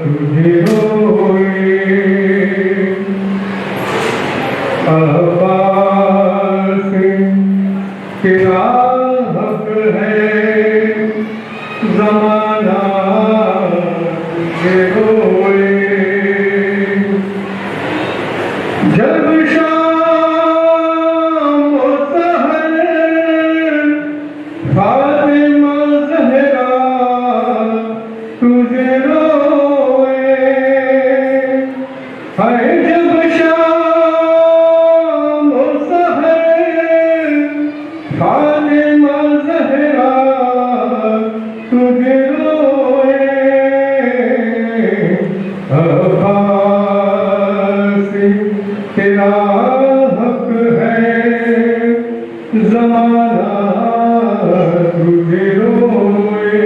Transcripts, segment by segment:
तुझे रोए अब्बास तेरा हक है ज़माना तुझे रोए जब शाम हो सहर फातिमा ज़हरा तुझे रोए है जब शाम हो सहर फातिमा ज़हरा तुझे रोए अब्बास तेरा हक है ज़माना तुझे रोए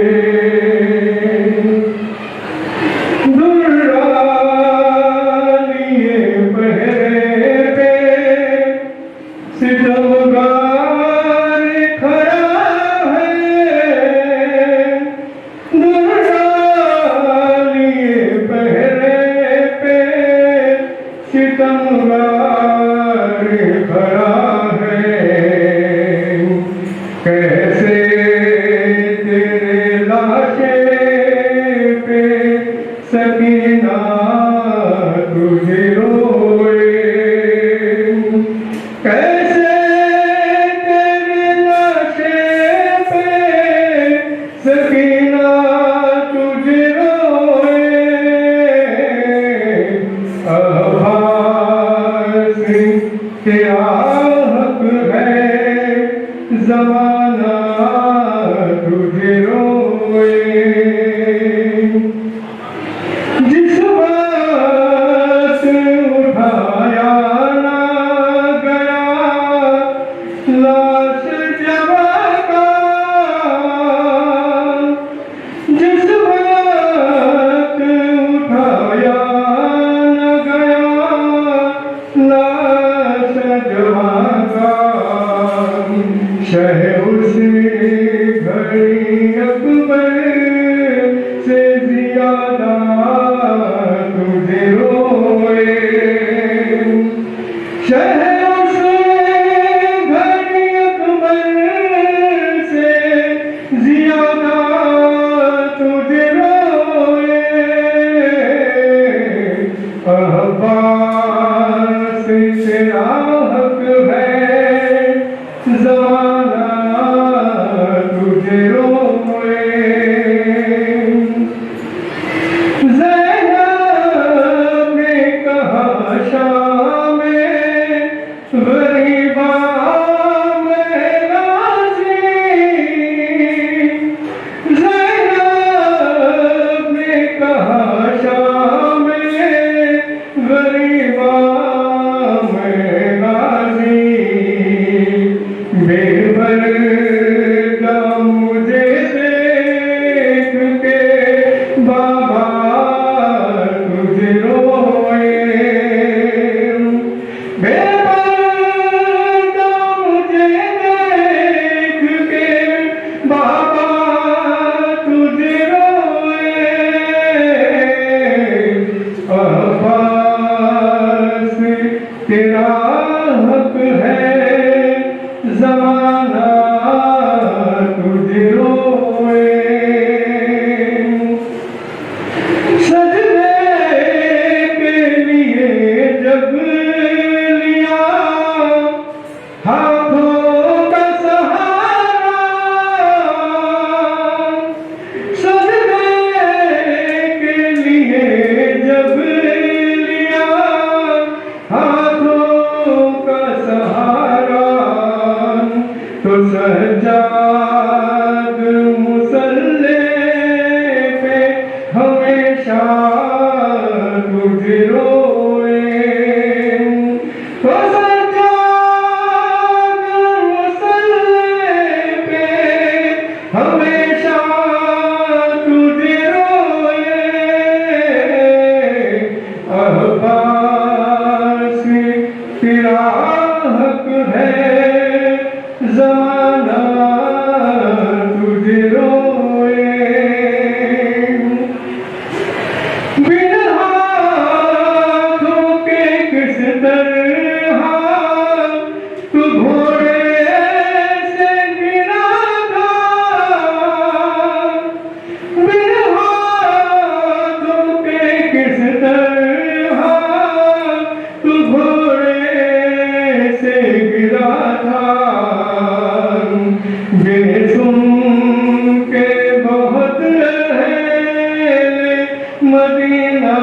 मदीना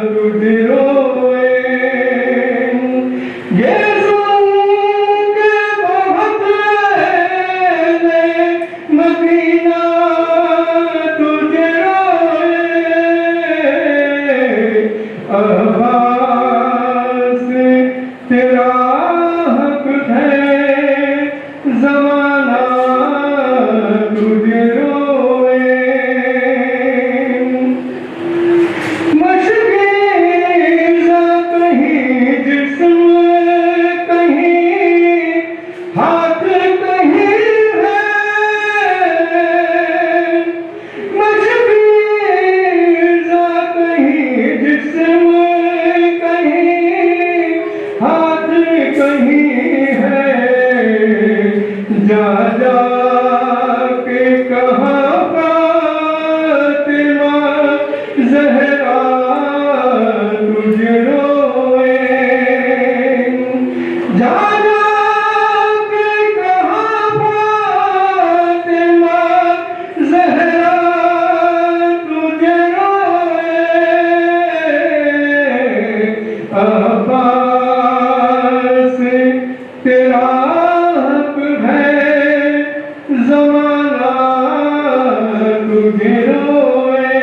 तुझ रोए। ये सुन के बहुत ले मदीना तुझ रोए। अब्बास तेरा हक है, ज़माना तुझ रोए। मशकीज़ा कहीं जिस्म कहीं हाथ कहीं है। मशकीज़ा कहीं जिस्म कहीं हाथ कहीं है। जा जा के कहा फातिमा ज़हरा तुझ रोए। जा जा के कहा फातिमा ज़हरा तुझ रोए। अब्बास तेरा हक है, ज़माना तुझ रोए।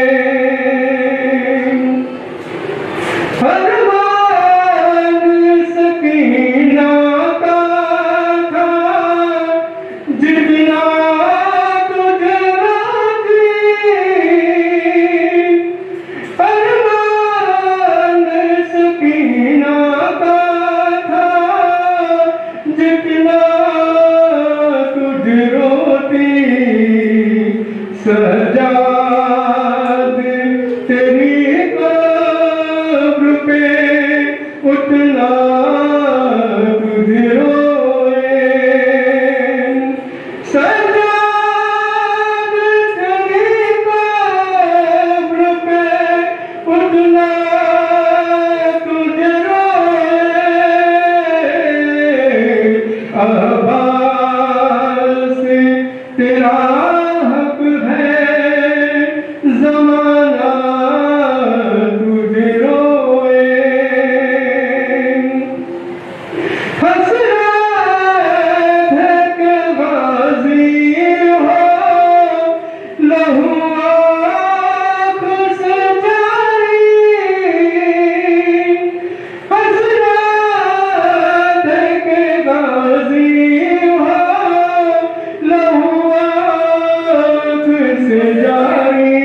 फरमान सकीना का था, जितना तुझ रोती। फरमान सकीना का था, जितना तुझ रोती। सजाद तेरी कब्र पे उतना तुझ रोए। सजाद तेरी कब्र पे उतना तुझ रोए। अब्बास तेरा हक है, ज़माना तुझ रोए। हसरत है कि गाज़ी हो, लहू आँख से जारी। हसरत है कि गाज़ी हो, लहू आँख से जारी।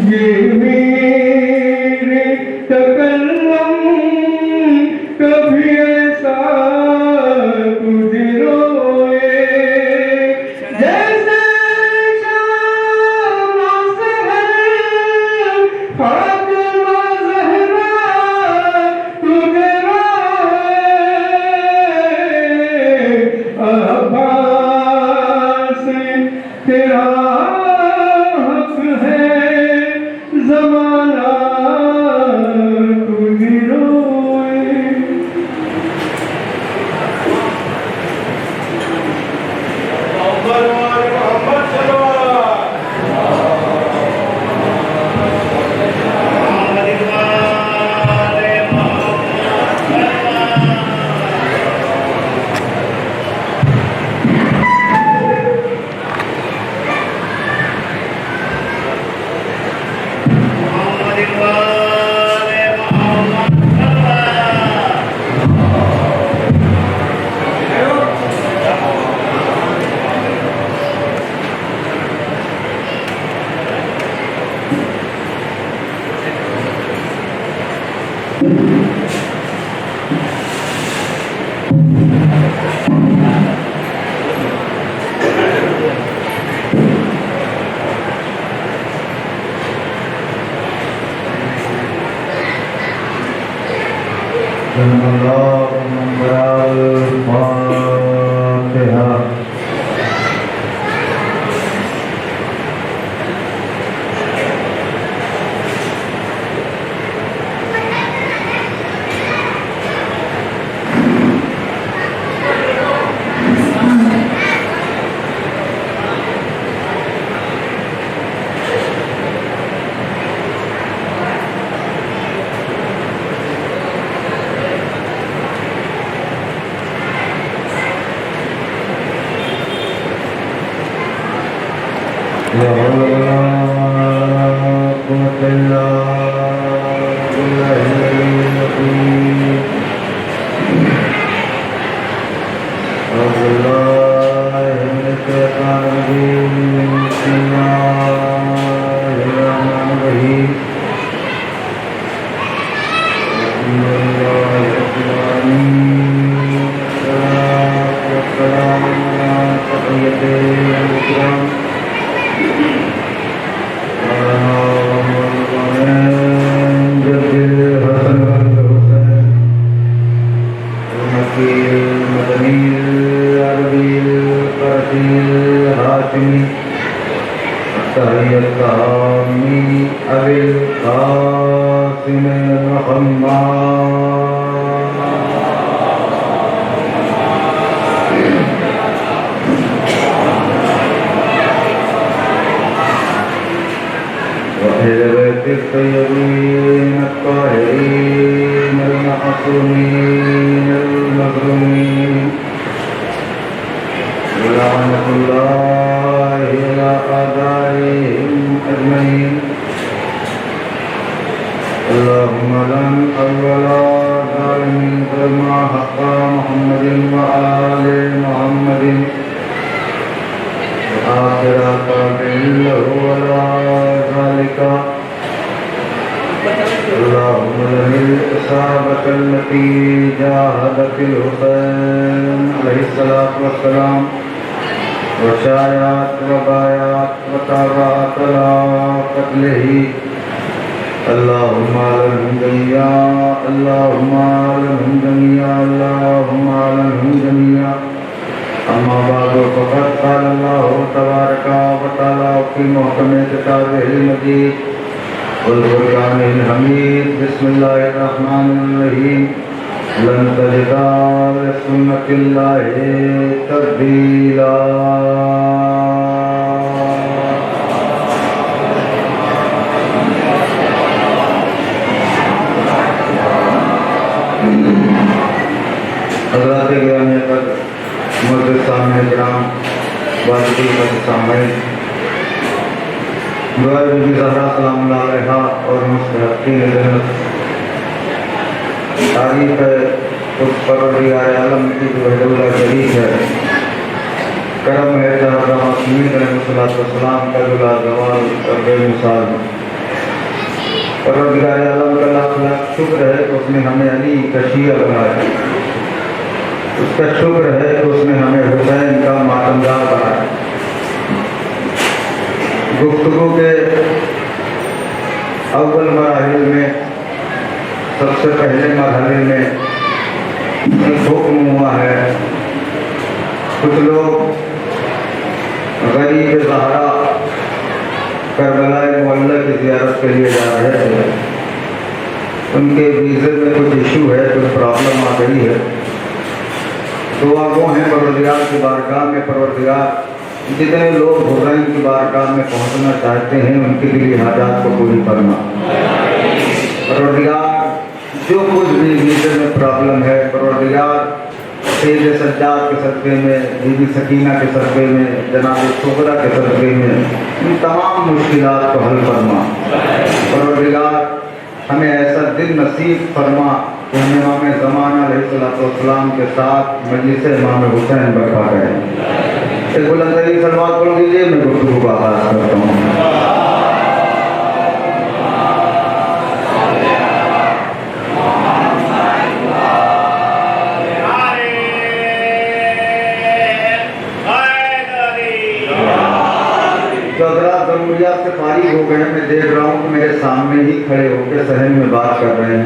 ये मेरे तकल्लुम कभी ऐसा तुझ रोए। जैसे शाम सहर फातिमा ज़हरा तुझ रोए। अब्बास तेरा हक है, ज़माना तुझ रोए। तारीफ है उस परवरदिगार आलम की जो है शरीफ है, करम है सलाम का जुला जवाल और बेमिसाल। परवरदिगार आलम का लाख लाख शुक्र है कि उसने हमें अली का शिया बनाया, उसका शुक्र है कि उसने हमें हुसैन का मातमदार बनाया। गुफ्तगू के अव्वल मराहिल में सबसे पहले मरहले में एक हुक्म हुआ है, कुछ लोग गरीब ज़हरा करबलाए मुअल्ला की ज़ियारत के लिए जा रहे थे। उनके वीज़े में कुछ इशू है, कुछ प्रॉब्लम आ गई है। दुआ वो हैं परवरदिगार की बारगाह में, परवरदिगार जितने लोग हुसैन की बारगाह में पहुंचना चाहते हैं उनके लिए हाजात को पूरी करना। परवरदिगार जो कुछ भी वीज़े में प्रॉब्लम है, परवरदिगार सैयद सज्जाद के सदक़े में, बीबी सकीना के सदक़े में, जनाब सुगरा के सदक़े में इन तमाम मुश्किलात को हल फरमा। परवरदिगार हमें ऐसा दिन नसीब फरमा कि हम इमाम ज़माना अलैहिस्सलाम के साथ मजलिस इमाम हुसैन बैठा गए। एक बुलंदतरीन सलवात बोल दीजिए, मैं गुफ्तगू का आगाज़ करता हूँ। जरूरियात से फारिग हो गए, मैं देख रहा हूँ कि मेरे सामने ही खड़े होकर सहन में बात कर रहे हैं।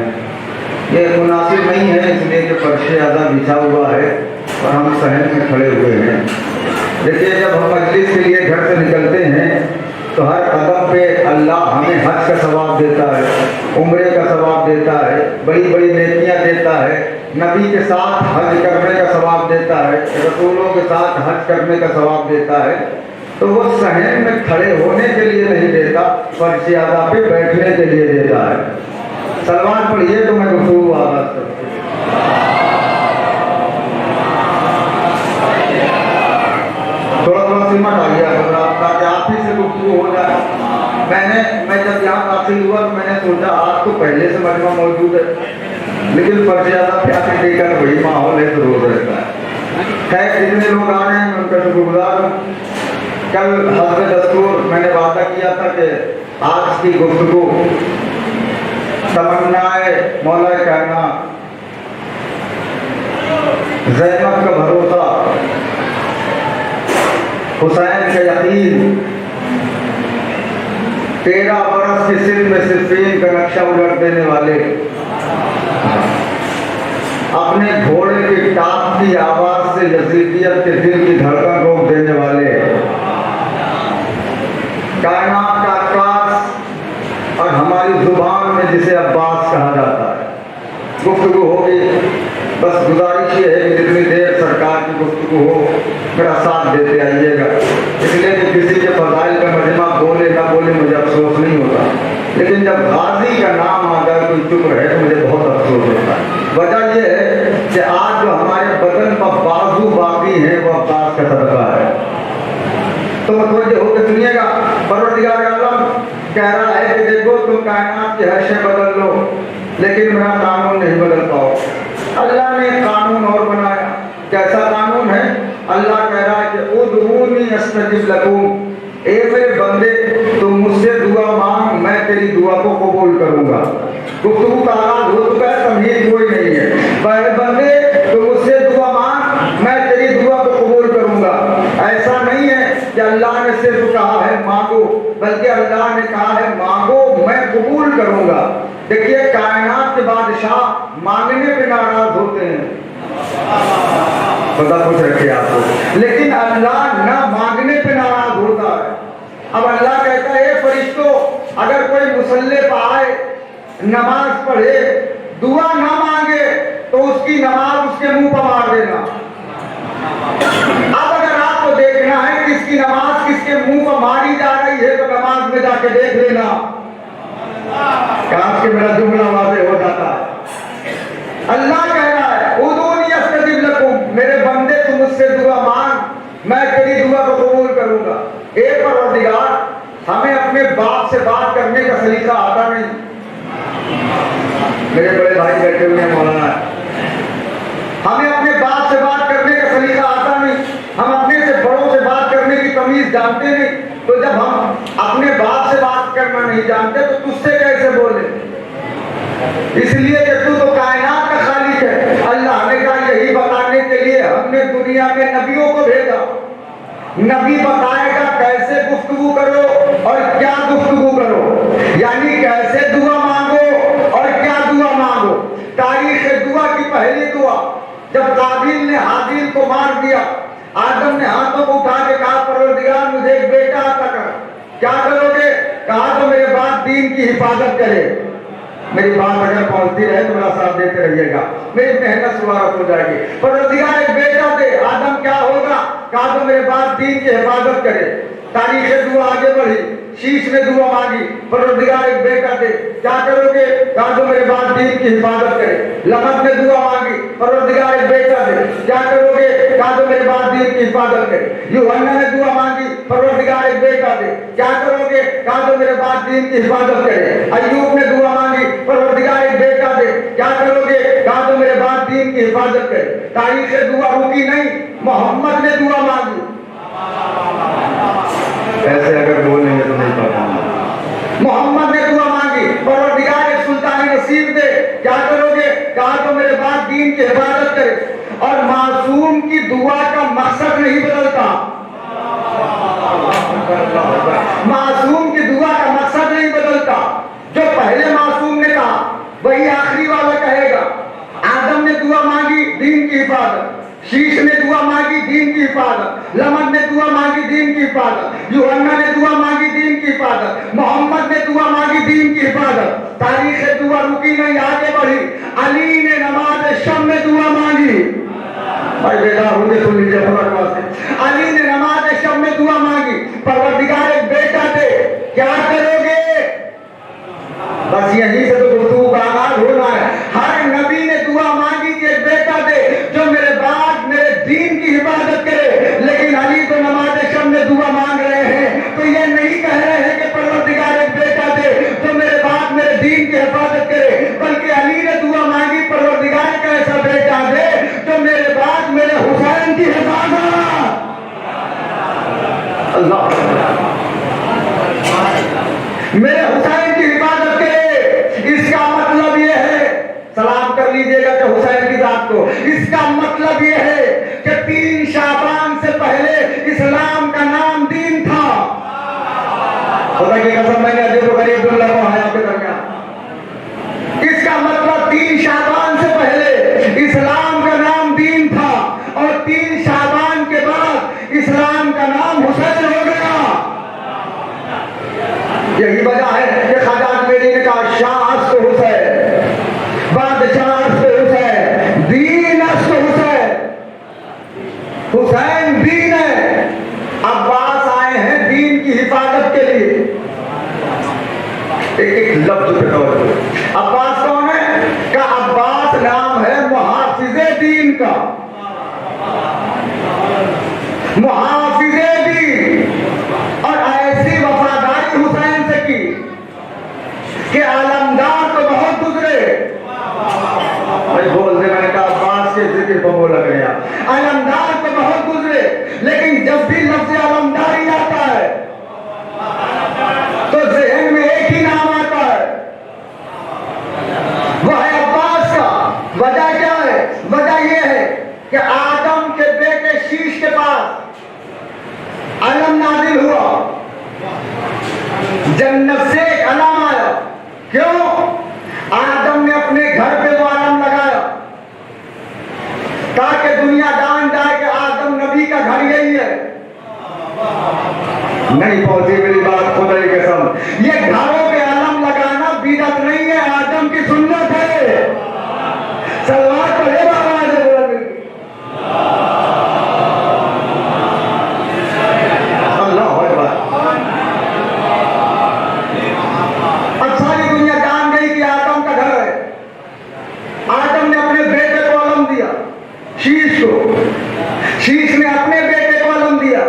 ये मुनासिब नहीं है, इसलिए कि फर्श आज़ा बिछा हुआ है और हम सहन में खड़े हुए हैं। देखिए, जब हम मजलिस के लिए घर से निकलते हैं तो हर कदम पे अल्लाह हमें हज का सवाब देता है, उम्रे का सवाब देता है, बड़ी बड़ी नेकियां देता है, नबी के साथ हज करने का सवाब देता है, रसूलों के साथ हज करने का सवाब देता है। तो वो सहन में खड़े होने के लिए नहीं देता, फर्श आज़ा पे बैठने के लिए देता है। सलमान पढ़िए तो मैं गुफ्तगू आगाज़ करता हूँ। थोड़ा थोड़ा सिमट आ गया ताकि आप ही से से गुफ्तगू हो जाए। मैं जब यहाँ दाखिल हुआ तो मैंने सोचा आज तो पहले से मजमा मौजूद है, लेकिन पर्चे ज़्यादा प्यासे देकर वही माहौल है तो रोज रहता है। खैर जितने लोग आ रहे हैं मैं उनका शुक्रगुजार हूँ। कल हज़रत दस्तूर मैंने वादा किया था कि आज की गुफ्तगू तमन्नाए मौला कायनात ज़ैनब का भरोसा, हुसैन का यकीन, 13 बरस की सिर में सिर्फीन का नक्शा उलट देने वाले, अपने घोड़े की टाप की आवाज से यजीदियत के दिल की धड़कन रोक देने वाले, कायनात का आकाश और हमारी जुबान में जिसे अब्बास कहा जाता है। गुफ्तगू होगी, बस गुजारिश ये है कि जितनी देर सरकार की गुफ्तगू हो मेरा साथ देते आइएगा, इसलिए कि किसी के फजाइल का मजमा बोले ना बोले मुझे अफसोस नहीं होता, लेकिन जब गाजी का नाम आ जाए कोई चुप रहे तो मुझे बहुत अफसोस होता है। वजह यह है कि आज जो हमारे बदन पर बाजू बाकी है वो अब्बास का सदका है। तो मुतवज्जो होकर सुनिएगा, परवरदिगार आलम कह रहा है कि देखो तुम कायनात की हर्षें बदल लो लेकिन मेरा कानून नहीं बदल पाओ। अल्लाह ने कानून और बनाया। कैसा कानून है? अल्लाह कह रहा है कि उदऊनी अस्तजिब लकुम, ए मेरे बंदे तुम मुझसे दुआ मांग मैं तेरी दुआ को कबूल करूंगा। गुफ्तगू का आगाज हो चुका है, तमहीद कोई नहीं है। मेरे बंदे तुम मुझसे दुआ मांग मैं तेरी दुआ को कबूल करूंगा। ऐसा नहीं है कि अल्लाह ने सिर्फ कहा है मांगो, बल्कि अल्लाह ने कहा है मांगो मैं कबूल करूंगा। देखिए कायनात के बादशाह मांगने पे नाराज होते हैं, खुदा खुश रखे आपको, लेकिन अल्लाह ना मांगने पे नाराज होता है। अब अल्लाह कहता है फरिश्तों अगर कोई मुसल्ले पर आए नमाज पढ़े दुआ ना मांगे तो उसकी नमाज उसके मुंह पर मार देना। अब अगर आपको देखना है किसकी नमाज किसके मुंह पर मारी जा रही है तो नमाज में जाके देख लेना, काश के मेरा जुमला वाज़ेह हो जाता है। अल्लाह कह रहा है उदूनी अस्तजिब लकुम, मेरे बंदे तुम मुझसे दुआ मांग मैं तेरी दुआ को कबूल करूंगा। एक परवरदिगार हमें अपने बाप से बात करने का सलीका आता नहीं। मेरे बड़े भाई बैठे हुए हैं मौलाना, हमें अपने बाप से बात करने का सलीका आता नहीं, हम अपने से बड़ों से बात करने की तमीज जानते नहीं। तो जब हम अपने बाप से बात करना नहीं जानते तो तुझसे कैसे बोले? इसलिए कि तू तो कायनात का खालिक है। अल्लाह ने कहा यही बताने के लिए हमने दुनिया में नबियों को भेजा। नबी बताएगा कैसे गुफ्तगू करो और क्या गुफ्तगू करो, यानी कैसे दुआ मांगो और क्या दुआ मांगो। तारीख दुआ की पहली दुआ जब काबिल ने हाबिल को मार दिया, आदम ने हाथों को उठा के कहा परवरदिगार मुझे एक बेटा अता कर। क्या करोगे? कहा तो मेरे बाप दीन की हिफाजत करे। मेरी बात अगर पहुंचती रहे तो मेरा साथ देते रहिएगा, मेरी मेहनत सुवारत हो जाएगी। परवरदिगार एक बेटा दे। आदम क्या होगा? कहा तो मेरे बाप दीन की हिफाजत करे। तारीख दुआ आगे बढ़ी, शीश ने दुआ मांगी परवरदिगार एक बेटा दे। क्या करोगे? कहा तो मेरे बाप दीन की हिफाजत करे। लमद ने दुआ मांगी परवरदिगार एक बेटा दे। क्या करोगे? कहा तो मेरे बाप दीन की हिफाजत करे। यूहन्ना ने दुआ मांगी परवरदिगार एक बेटा दे। क्या करोगे? कहा तो मेरे बाप दीन की हिफाजत करे। अय्यूब ने दुआ मांगी परवरदिगार एक बेटा दे। क्या करोगे? कहा तो मेरे बाप दीन की हिफाजत करे। तारीख दुआ रुकी नहीं, मोहम्मद ने दुआ मांगी। ऐसे अगर बोलेंगे तो नहीं पता। मोहम्मद ने दुआ मांगी परवरदिगार एक सुल्तानी नसीब दे। क्या करोगे? कहा तो मेरे बाप दीन की हिफाजत करे। और मासूम की दुआ का मकसद नहीं बदलता। मासूम की दुआ का मकसद नहीं बदलता। जो पहले मासूम ने कहा वही आखिरी वाला कहेगा। आदम ने दुआ मांगी दीन की हिफाजत, शीश ने दुआ मांगी दीन की हिफाजत, लमद ने दुआ मांगी दीन की हिफाजत, यूहन्ना ने दुआ मांगी दीन की हिफाजत, मोहम्मद ने दुआ मांगी दीन की हिफाजत। तारीख दुआ रुकी नहीं, आगे बढ़ी। अली ने नमाज शब में दुआ मांगी। भाई बेटा होंगे सुन लीजिए फौरन। अली ने नमाज शब में दुआ मांगी परवरदिगार एक बेटा दे। क्या करोगे? बस यहीं से तो गुफ्तगू का आगाज होना है। हर नबी ने दुआ मांगी कि एक बेटा दे जो मेरे बाप मेरे दीन की हिफाजत करे, लेकिन अली तो नमाज शब में दुआ मांग रहे हैं। तो ये नहीं एक एक लफ्ज पे तवज्जो। अब्बास कौन है? का अब्बास नाम है मुहाफिज़े दीन का, मुहाफिज़े दीन। और ऐसी वफादारी हुसैन से की कि आलमदार तो बहुत गुजरे। भाई बोल दे, मैंने कहा अब्बास के जिक्र को बोला गया, आलमदार तो बहुत गुजरे, लेकिन जब भी लफ्ज़ आलमदारी आता है तो ज़हन में एक ही नाम आता है, वो है अब्बास का। वजह क्या है? वजह यह है कि आदम के बेटे शीश के पास अलम नाजिल हुआ, जन्नत से एक अलम आया। क्यों? आदम ने अपने घर पे वो अलम लगाया ताकि दुनिया जान जाए कि आदम नबी का घर यही है। नहीं पहुंची मेरी बात, खुदा की कसम। ये घरों पे अलम लगाना बिदअत नहीं है, आदम की सुन्नत है। सलवार पढ़े बाबा से बोला अल्लाह अकबर। अब सारी दुनिया जान गई कि आदम का घर है। आदम ने अपने बेटे को अलम दिया, शीश को। शीश ने अपने बेटे को अलम दिया,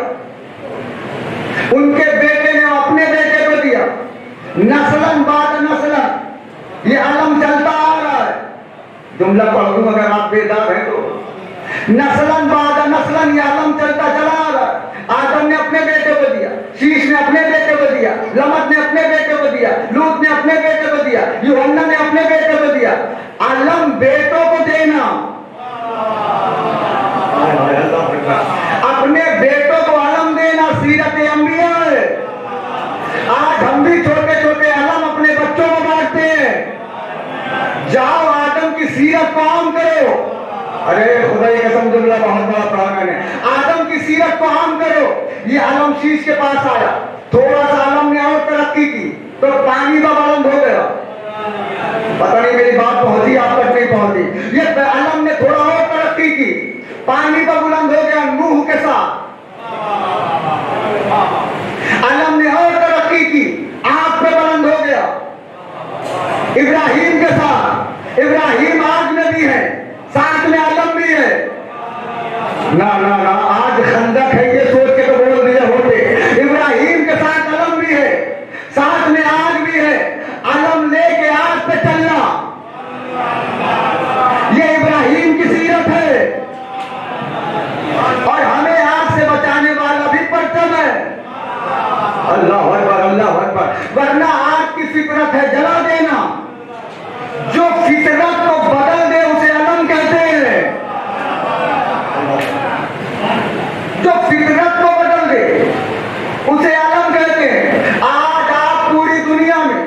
उनके बेटे ने अपने बेटे को दिया। नस्लन बाद नस्लन ये अलम चलता आ रहा है। जुमला पढ़ दूं अगर आप बेदार हैं तो। नस्लन बाद नस्लन ये अलम चलता चला आ रहा है। आदम ने अपने बेटे को दिया, शीश ने अपने बेटे को दिया, लमत ने अपने बेटे को दिया, लूत ने अपने बेटे को दिया, यूहन्ना ने अपने बेटे को दिया। अलम बेटों को देना, अपने बेटों को अलम देना सीरत अंबिया है। आज हम भी छोटे छोटे अलम अपने बच्चों को बांटते हैं। जाओ आदम की सीरत को आम करो। अरे खुदा की कसम, जुमला बहुत बड़ा प्रांगण है। आदम की सीरत को आम करो। ये अलम शीश के पास आया, थोड़ा सा अलम ने और तरक्की की तो पानी का बुलंद हो गया। पता नहीं मेरी बात पहुंची आप तक नहीं पहुंची। ये अलम ने थोड़ा और तरक्की की, पानी का बुलंद हो गया नूह के साथ। अलम ने और तरक्की की, आग पे बुलंद हो गया इब्राहिम के साथ। इब्राहिम आज नबी है, साथ में अलम भी है। ना ना ना, आज खंदक है ये सोच के तो बोल दिए होते। इब्राहिम के साथ अलम भी है, साथ में आग भी है। अलम लेके आग पे चलना, ये इब्राहिम की सीरत है। और हमें आग से बचाने वाला भी परचम है। अल्लाह अकबर, अल्लाह अकबर। वरना आग की फितरत है जला देना। जो फितरत को बदल दे उसे अलम कहते हैं। जो फितरत को बदल दे उसे अलम कहते हैं। आज आप पूरी दुनिया में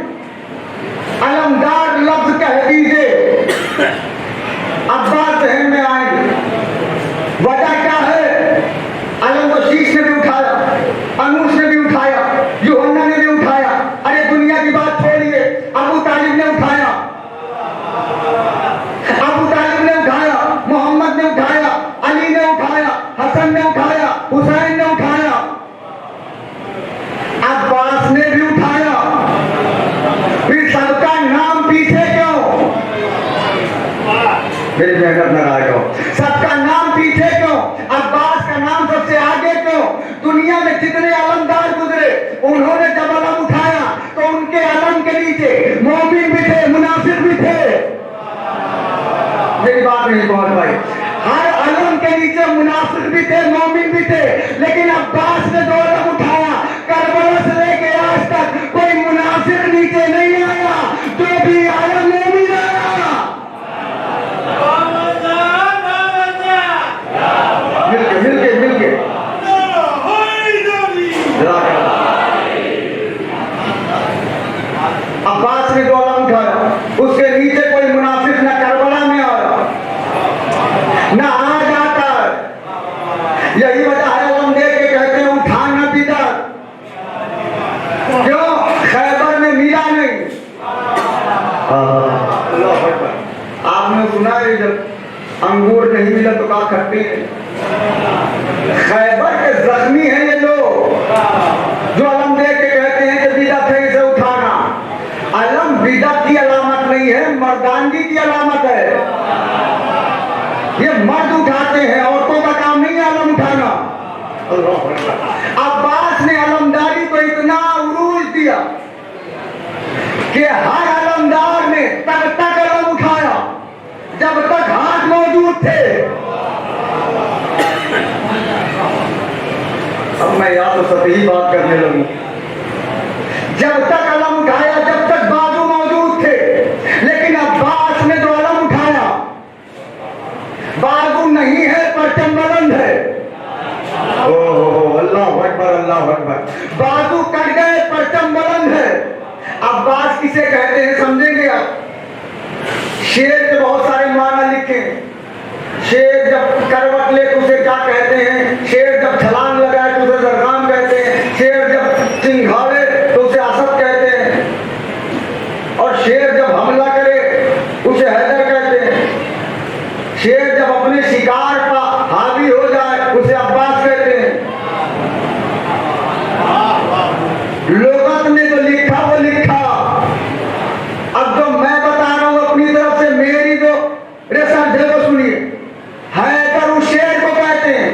अलमदार लफ्ज कह दीजिए, अब्बास जहन में आएंगे। वजह क्या है? अलम तो शीश ने भी उठाया, अनूस ने भी उठाया, यूहन्ना ने भी उठाया। अरे दुनिया की बात छोड़िए, अबू तालिब ने उठाया, अबू तालिब ने उठाया, मोहम्मद ने उठाया, अली ने उठाया, हसन ने उठाया, हुसैन ने उठाया, अब्बास ने भी उठाया। फिर सबका नाम पीछे क्यों? मेरी मेहनत न आएगा। सबका नाम पीछे क्यों? अब्बास का नाम सबसे आगे क्यों? दुनिया में जितने अलमदार गुजरे, उन्होंने जब अलम उठाया तो उनके अलम के नीचे मोमिन भी थे, मुनाफिक भी थे। मेरी बात नहीं पहुंच पाई। हर अलम के नीचे मुनाफिक भी थे, मोमिन भी थे। लेकिन अब्बास ने जो अलम उठाया, करबला से लेके आज तक कोई मुनाफिक नीचे नहीं आया, जो भी आया मोमिन आया। मिलके अब्बास ने जो अलम उठाया, उसके नीचे कोई मुनाफिक न करबला में आया, न आज आता है। यही वजह है अलम दे के कहते हैं उठाना बिदअत। क्यों? खैबर में मिला नहीं। आपने सुना है जब अंगूर नहीं मिला तो कहा खट्टी है। खैबर के जख्मी हैं ये लोग जो अलम दे के कहते हैं कि बिदअत है इसे उठाना। आलम बिदअत की अलामत नहीं है, मर्दानगी की अलामत है। ये मर्द उठाते हैं, औरतों का काम नहीं है आलम उठाना। अब्बास ने अलमदारी को इतना उरूज दिया कि हर अलमदार ने तब तक अलम उठाया जब तक हाथ मौजूद थे। अब मैं या तो सतही बात करने लगूं, जब तक अलम उठाया जब तक बाजू मौजूद थे, लेकिन अब्बास ने जो अलम उठाया, बाजू नहीं है, परचम बुलंद है। ओह अल्लाह अकबर, अल्लाह अकबर। बाजू कट गए, परचम बुलंद है। अब्बास किसे कहते हैं समझेंगे आप? शेर के बहुत सारे माना लिखे। शेर जब करवट ले तो उसे क्या कहते हैं? शेर जब छलांग लगाए तो उसे जरगाम कहते हैं। शेर जब चिंघाड़े तो उसे असद कहते हैं। और शेर जब हमला करे उसे हैदर कहते हैं। शेर जब अपने शिकार का हावी हो जाए उसे अब्बास कहते हैं। लोगत ने जो लिखा वो लिखा। अब जो मैं बता रहा हूं अपनी तरफ से, मेरी जो रिसर्च है वो सुनिए। हैदर उस शेर को कहते हैं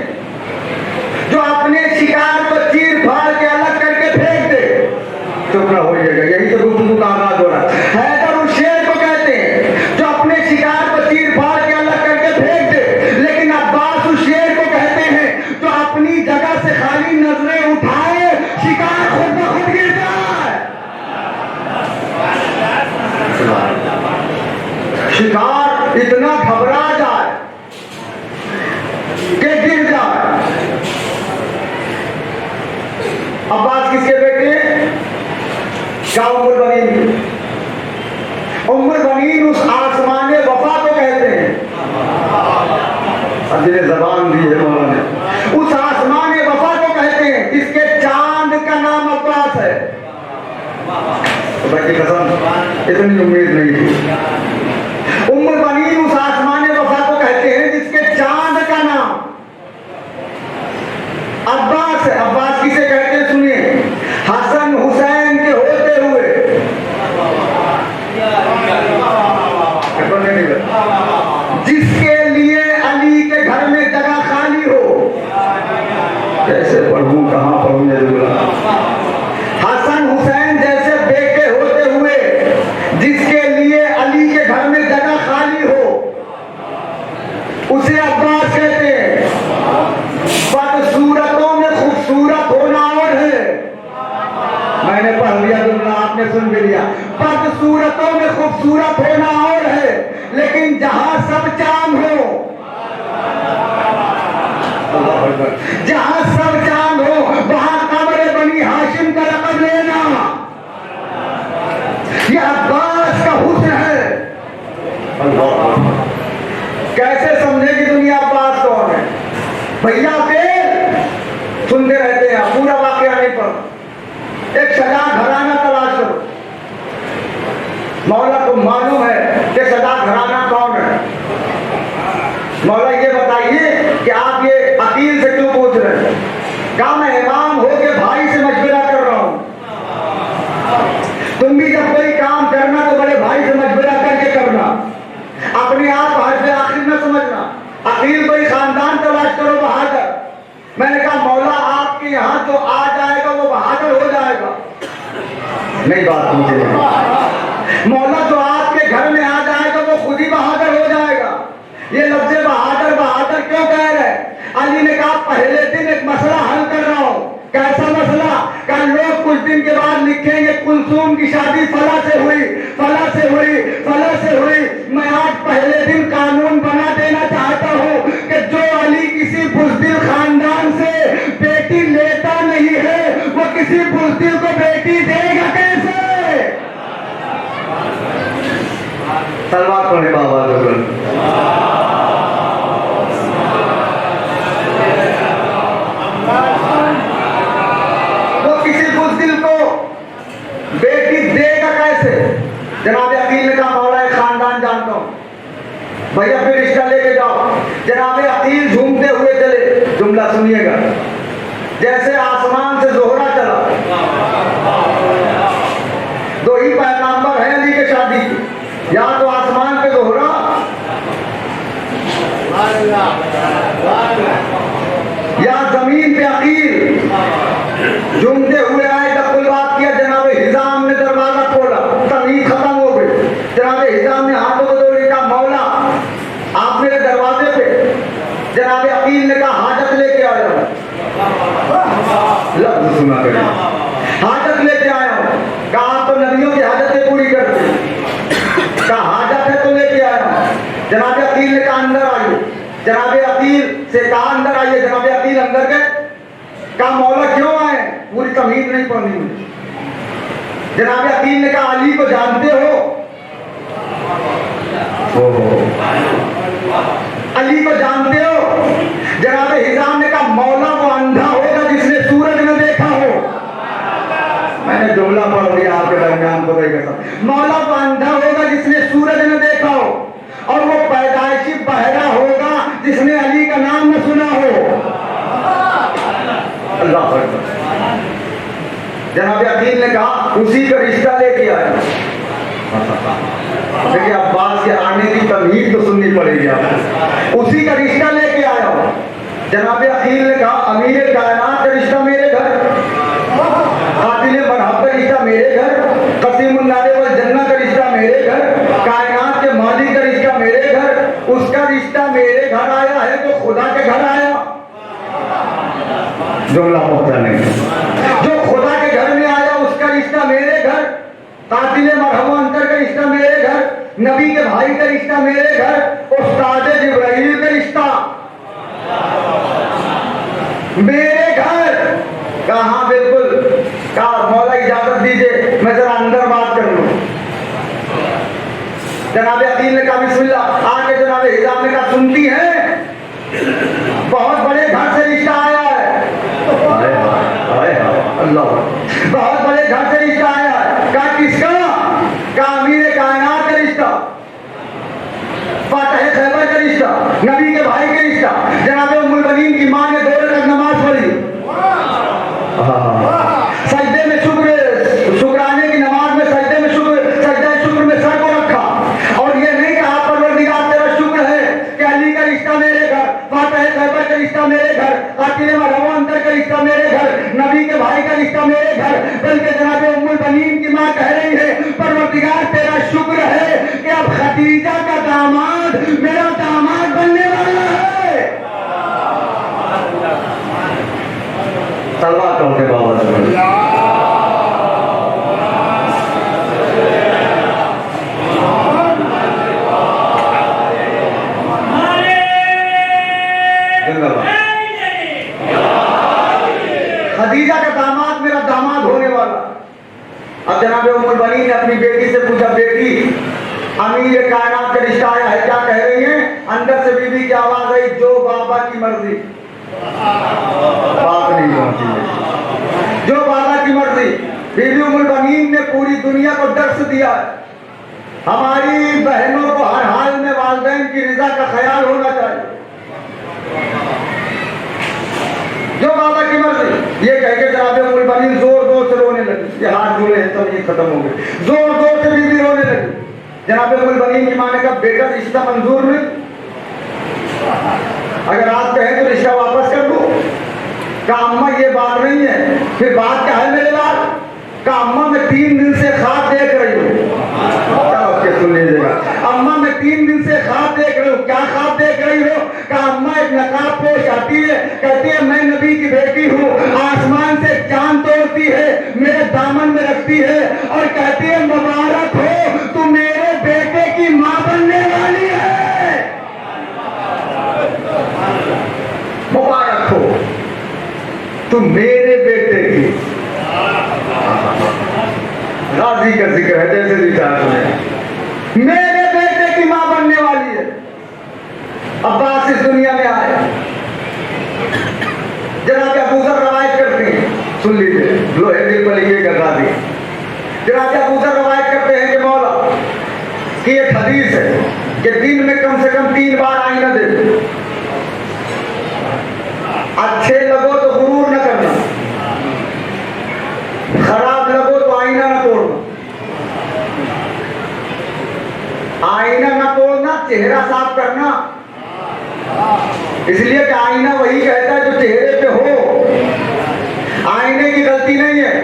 जो अपने शिकार को चीर फाड़ के अलग करके फेंक दे। चुप ना होइएगा, यही तो गुफ्तगू का आगाज हो रहा है। हैदर उस शेर को कहते हैं जो अपने शिकार को चीर फाड़ के अलग करके फेंक दे। लेकिन अब्बास उस शेर को कहते हैं जो अपनी जगह से खाली नजरें उठाए, शिकार खुद ब खुद गिर जाए। शिकार इतना घबरा जाए कि गिर जाए। अब्बास किसके बेटे? क्या उम्मुल बनीन? उम्मुल बनीन उस आसमान वफा को कहते हैं। अब जिन्हें जबान दी है मौला ने, उस आसमान वफा को कहते हैं जिसके चांद का नाम अब्बास है। भाई की कसम इतनी उम्मीद नहीं थी। उम्मुल बनीन उस आसमान वफा को कहते हैं जिसके चांद का नाम अब्बास है। अब्बास किसे कहते हैं सुनिए। हसन हुसैन के होते हुए, जिसके लिए अली के घर में जगह खाली हो। कैसे पढ़ूं, कहां पढ़ूं? हसन हुसैन जैसे बेटे होते हुए जिसके लिए अली के घर में जगह खाली हो, उसे अब्बास कहते हैं। बदसूरतों में खूबसूरत होना और है। मैंने पढ़ लिया जुमला, आपने सुन भी लिया। बदसूरतों में खूबसूरत होना और है, लेकिन जहां सब चांद हो, जहां सब चांद हो, वहां कब्र बनी हाशिम का लक़ब लेना। यह अब्बास का हुस्न है। कैसे समझेगी दुनिया अब्बास कौन है? भैया फिर सुनते रहते हैं, पूरा वाकया नहीं पढ़। एक सजा घराना तलाश करो। मौला को मालूम है कि सजा घराना कौन है। मौला ये बताइए कि आप ये अकील से क्यों पूछ रहे हैं? कहा मैं इमाम हो के भाई से मशवरा कर रहा हूं। तुम भी जब कोई काम करना तो बड़े भाई से मशवरा करके करना, अपने आप हर से आखिर न समझना। अकील कोई खानदान तलाश करो बहादुर। मैंने कहा मौला आपके यहाँ जो आ जाएगा वो बहादुर हो जाएगा। नहीं बात मुझे। मौला जो आपके घर में आ जाएगा वो खुद ही बहादुर हो जाएगा। ये लफ्ज़ बहादुर बहादुर क्यों कह रहे? अली ने कहा पहले दिन एक मसला हल कर रहा हूं। कैसा मसला? कल लोग कुछ दिन के बाद लिखेंगे कुलसूम की शादी फला से हुई, फला से हुई, फला से हुई। मैं आज पहले दिन कानून बना देना चाहता हूं कि जो अली किसी बुज़दिल खानदान से बेटी लेता नहीं है, वो किसी बुज़दिल को बेटी देगा कैसे? सलवात पढ़े बाबा लोगन। बेटी देगा कैसे? जनाब अकील ने कहा मौला खानदान जानता हूं। भैया फिर रिश्ता लेके जाओ। जनाब अकील झूमते हुए चले। जुमला सुनिएगा। जैसे आसमान से जोहरा चला, दो ही पैगंबर हैं या तो आसमान पे दोहरा, या जमीन पे अकील। झूमते हुए आए, जब कोई बात किया, जनाब हिजाम ने दरवाजा खोला, तमीज खत्म हो गई। जनाब हिजाम ने हाथों को जोड़ लिया, मौला आप मेरे दरवाजे पे। जनाब अकील ने कहा हाजत लेके आया हूं। लफ्ज सुना करें, हाजत लेके आया हूं। कहा आप तो नबियों की हाजतें पूरी करते। कहा हाजत है तो लेके आया हूं। जनाब अकील ने कहा अंदर आइए। जनाब अकील से कहा अंदर आइए। जनाब अकील अंदर गए। कहा मौला क्यों आए? पूरी तमीज नहीं पढ़नी मुझे। जनाब अकील ने कहा अली को जानते हो? अली को जानते हो? जनाब हिजाम ने कहा मौला वो अंधा होगा जिसने सूरज न देखा हो। मैंने जुमला पढ़ दिया आपके दरमियान को देखा। मौला वो अंधा होगा जिसने सूरज न देखा हो, और वो पैदाइशी बहरा होगा जिसने अली का नाम न सुना हो। अल्लाह अकबर। जनाब अकील ने कहा उसी का रिश्ता लेके आया। देखिए अब्बास के आने की तमीज तो सुननी पड़ेगी आपको। उसी का रिश्ता लेके आया हो। जनाब अकील ने कहा अमीर कायनात का रिश्ता मेरे घर, कातिल मरहब का रिश्ता मेरे घर, कसीमुन्नारे वल जन्नत का रिश्ता मेरे घर, कायनात के मालिक का रिश्ता मेरे घर। उसका रिश्ता मेरे घर आया है तो खुदा के घर आया। जुमला पहुंचा नहीं। जो खुदा के घर में आया उसका रिश्ता मेरे घर, कातिल मरहब अंतर का रिश्ता मेरे घर, नबी के भाई का रिश्ता मेरे घर, उस्ताद जिब्राइल का रिश्ता मेरे घर। कहा बिल्कुल। कहा मौला इजाजत दीजिए मैं जरा अंदर बात कर लूं। जनाब अकील ने कहा बिस्मिल्लाह। आके जनाब हिजाम ने कहा सुनती हैं बहुत बड़े घर से रिश्ता आया है। अल्लाह, बहुत बड़े घर से रिश्ता आया है। कहा किसका? कहा अमीर कायनात का रिश्ता, फातिह खैबर का रिश्ता, नबी के भाई का रिश्ता। जनाब उम्मुल बनीन की मां ने 2 रकात नमाज पढ़ी, सजदे में शुक्राने की नमाज में सजदे में शुक्र में सर को रखा, और ये नहीं कहा परवरदिगार तेरा शुक्र है कि अली का रिश्ता मेरे घर, फातिह खैबर का रिश्ता मेरे घर, कातिल मरहब अंतर का रिश्ता मेरे घर, नबी के भाई का रिश्ता मेरे घर, बल्कि जनाब उम्मुल बनीन की मां कह रही है परवरदिगार तेरा शुक्र है कि अब खदीजा का दामाद मेरा दामाद बनने वाला है। तलवार कहो के बाबा खदीजा का दामाद मेरा दामाद होने वाला। अब जनाब उम्मुल बनीन ने अपनी बेटी से पूछा बेटी अमीर कायनात का रिश्ता आया है, क्या कह रही हैं? अंदर से बीबी की आवाज आई जो बाबा की मर्जी। बात नहीं पहुंची। जो बाबा की मर्जी। बीबी उम्मुल बनीन ने पूरी दुनिया को दर्श दिया है हमारी बहनों को हर हाल में वालिदैन की रिजा का ख्याल होना चाहिए। जो बाबा की मर्जी। ये कह के जनाब उम्मुल बनीन जोर जोर से रोने लगी। ये हाथ जोड़े तब ये खत्म हो गए। जोर जोर से बीबी रोने लगी। जनाब उम्मुल बनीन की मां ने कहा बेटा रिश्ता मंजूर नहीं, अगर आप कहें तो रिश्ता वापस कर दो। कहा अम्मा ये बात नहीं है। फिर बात क्या है मेरे बात? कहा अम्मा मैं 3 दिन से ख्वाब देख रही हूँ। सुन लीजिएगा। अम्मा मैं 3 दिन से ख्वाब देख रही हूँ। क्या ख्वाब देख रही हो? कहा अम्मा एक नकाब पोश आती है, कहती है मैं नबी की बेटी हूँ, आसमान से चांद तोड़ती है, मेरे दामन में रखती है और कहती है मुबारक हो तू मेरे बेटे की माँ बनने वाली है, मुबारक हो तू मेरे बेटे की। गाजी का जिक्र है जैसे विचार में मेरे बेटे की मां बनने वाली है। अब्बास इस दुनिया में आए। जनाब अबू ज़र रवायत करते हैं, सुन लीजिए लोहे दिल पर लिखिएगा गाजी। जनाब अबू ज़र रवायत करते हैं कि मौला की एक हदीस है कि दिन में कम से कम 3 बार आईना दे। अच्छे लगो तो गुरूर न करना, खराब लगो तो आईना न तोड़ना। आईना न तोड़ना, चेहरा साफ करना। इसलिए कि आईना वही कहता है जो चेहरे पे हो। आईने की गलती नहीं है।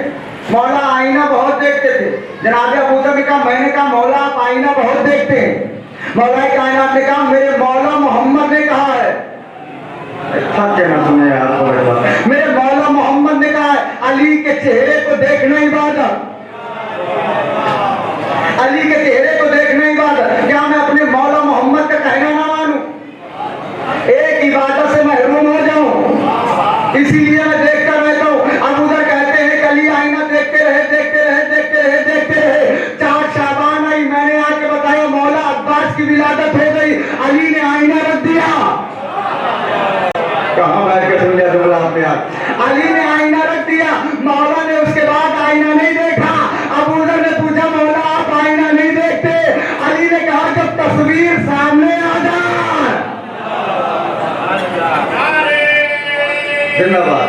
मौला आईना बहुत देखते थे। जनाब अबू बकर ने कहा, मैंने कहा मौला आप आईना बहुत देखते हैं। मौला कायनात ने कहा, मेरे मौला मोहम्मद ने कहा है। अच्छा कहना सुने आप, मेरे मौला मोहम्मद ने कहा है, अली के चेहरे को देखना इबादत, अली के चेहरे को देखना इबादत। क्या मैं अपने मौला मोहम्मद का कहना ना मानूं? एक इबादत से महरूम हो जाऊं, इसीलिए मैं देखता रहता हूं। अब उधर कहते हैं कली आईना देखते रहे, देखते रहे, देखते रहे, देखते रहे। 4 शाबान आई, मैंने आके बताया मौला अब्बास की विलादत हो गई, अली ने आईना रख दिया। कहां बैठ के सुन लिया जुमला आपने? अली ने आईना रख दिया। मौला ने उसके बाद आईना नहीं देखा। अब उधर ने पूछा मौला आप आईना नहीं देखते? अली ने कहा जब तस्वीर सामने आ जाए। धन्यवाद।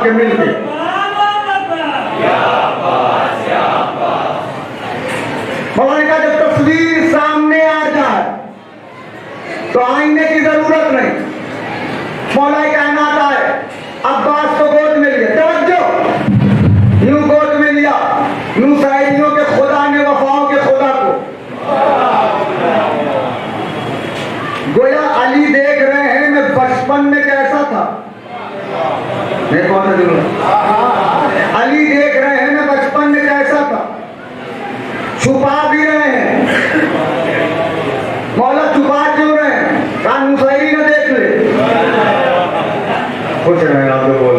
के मिलके मौलाना का जब तस्वीर सामने आ जाए तो आईने की जरूरत नहीं। मौला कहना आता है अब्बास को गोद में लिया, तवज्जो, यूं गोद में लिया, यूं शायरियों के खुदा ने वफाओं के खुदा को। गोया अली देख रहे हैं मैं बचपन में कैसा था। कौन सा जुमला? अली देख रहे हैं मैं बचपन में कैसा था। छुपा भी रहे हैं। मौला छुपा क्यों रहे हैं? कान मुशायरी न देख ले। पूछ रहे हैं आप लोग, बोल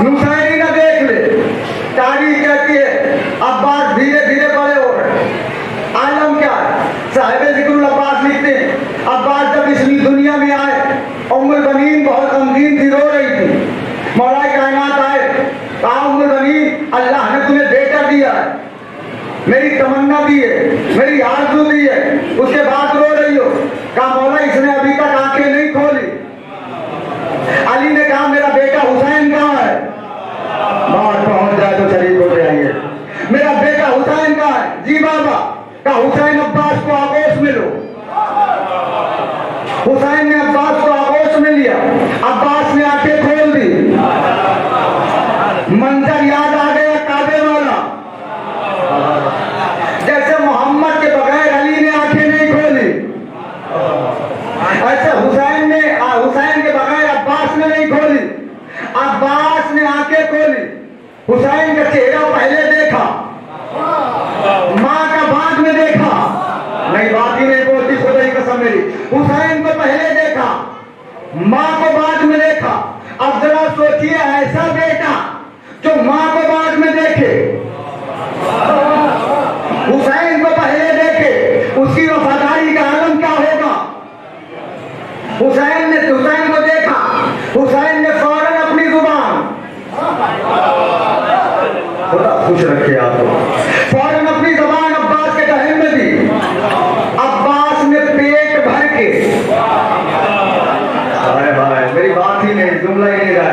मुशायरी न देख ले। तारीख कहती है अब्बास धीरे धीरे बड़े हो रहे। आलम क्या है? साहिब जिक्रुल अब्बास लिखते हैं अब्बास जब इस दुनिया में आए उम्मुल बनीन बहुत गमगीन थी, रो रही थी। मौला कायनात आए, कहा उम्मुल बनीन अल्लाह ने तुम्हें बेटा दिया है, मेरी तमन्ना दी है, मेरी आरज़ू दी है, उसके बाद रो रही हो। कहा मौला इसने अभी तक आंखें नहीं खोली। अली ने कहा मेरा बेटा हुसैन कहाँ है? बाहर पहुंच जाए तो शरीफ हो जाइए। मेरा बेटा हुसैन कहाँ है? जी बाबा। कहा हुसैन अब्बास को आगोश में लो। हुसैन ने अब्बास को आगोश में लिया। अब्बास ने आंखें खोल दी। मंजर याद आ गया काबे वाला, जैसे मोहम्मद के बगैर अली ने आंखें नहीं खोली, ऐसे हुसैन के बगैर अब्बास ने नहीं खोली। अब्बास ने आंखें खोली, हुसैन का चेहरा पहले देखा, माँ का बाद में देखा। नहीं बात ही नहीं बोलती खुदा की कसम मेरी। हुसैन को पहले देखा, माँ को बाद में देखा। अब जरा सोचिए ऐसा बेटा जो माँ को बाद में देखे, हुसैन को पहले देखे, उसकी वफादारी का आलम क्या होगा? हुसैन को देखा, हुसैन ने फौरन अपनी जुबान, खुदा खुश रखे आपको, फौरन अपनी जुबान अब्बास के दहन में दी। अब्बास ने पेट भर के, हाय मेरी बात ही नहीं, जुमला ही नहीं रहा।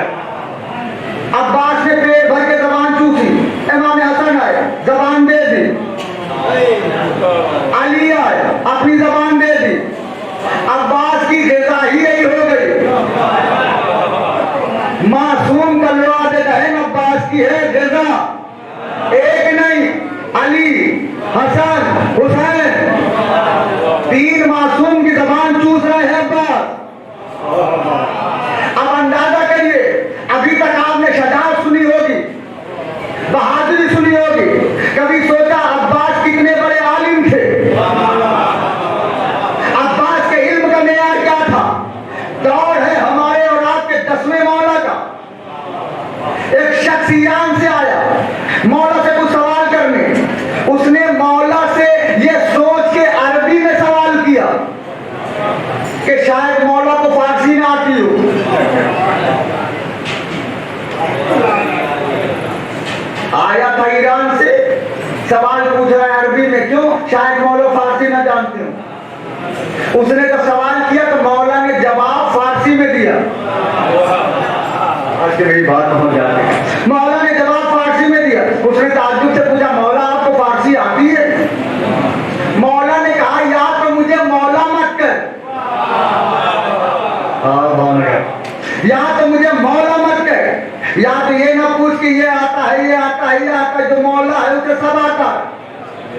अब्बास ने पेट भर के जबान चूसी। इमाम हसन आए, जबान दे दी। अली आए, अपनी जबान दे दी। अब्बास की ग़िज़ा ही यही हो गई। मासूम कलवाद दहन अब्बास की है ग़िज़ा। एक नहीं, अली, हसन, हुसैन, 3 मासूम की जबान चूस रहे हैं अब्बास। अब अंदाजा करिए, अभी तक आपने शजाअत सुनी होगी, बहादुरी सुनी होगी, कभी सोचा अब्बास कितने बड़े आलिम थे, अब्बास के इल्म का मेयार क्या था। दौर है हमारे और आपके 10वें मौला का। एक शख्स ईरान से आया मौला से कुछ सवाल करने। उसने मौला से यह सोच के अरबी में सवाल किया कि शायद मौला को फारसी ना आती हो। आया था ईरान से, सवाल पूछ रहा है अरबी में, क्यों? शायद मौला फारसी ना जानते हो। उसने जब सवाल किया तो मौला ने जवाब फारसी में दिया। के मेरी बात पहुंच जाती है। मौला ने जवाब फारसी में दिया। उसने ताज्जुब से पूछा, मौला आपको फारसी आती है? मौला ने कहा, या तो मुझे मौला मत कर, या तो मुझे मौला मत कर, या तो ये ना पूछ कि ये आता है, ये आता है, ये आता है। जो मौला है उसे सब आता है।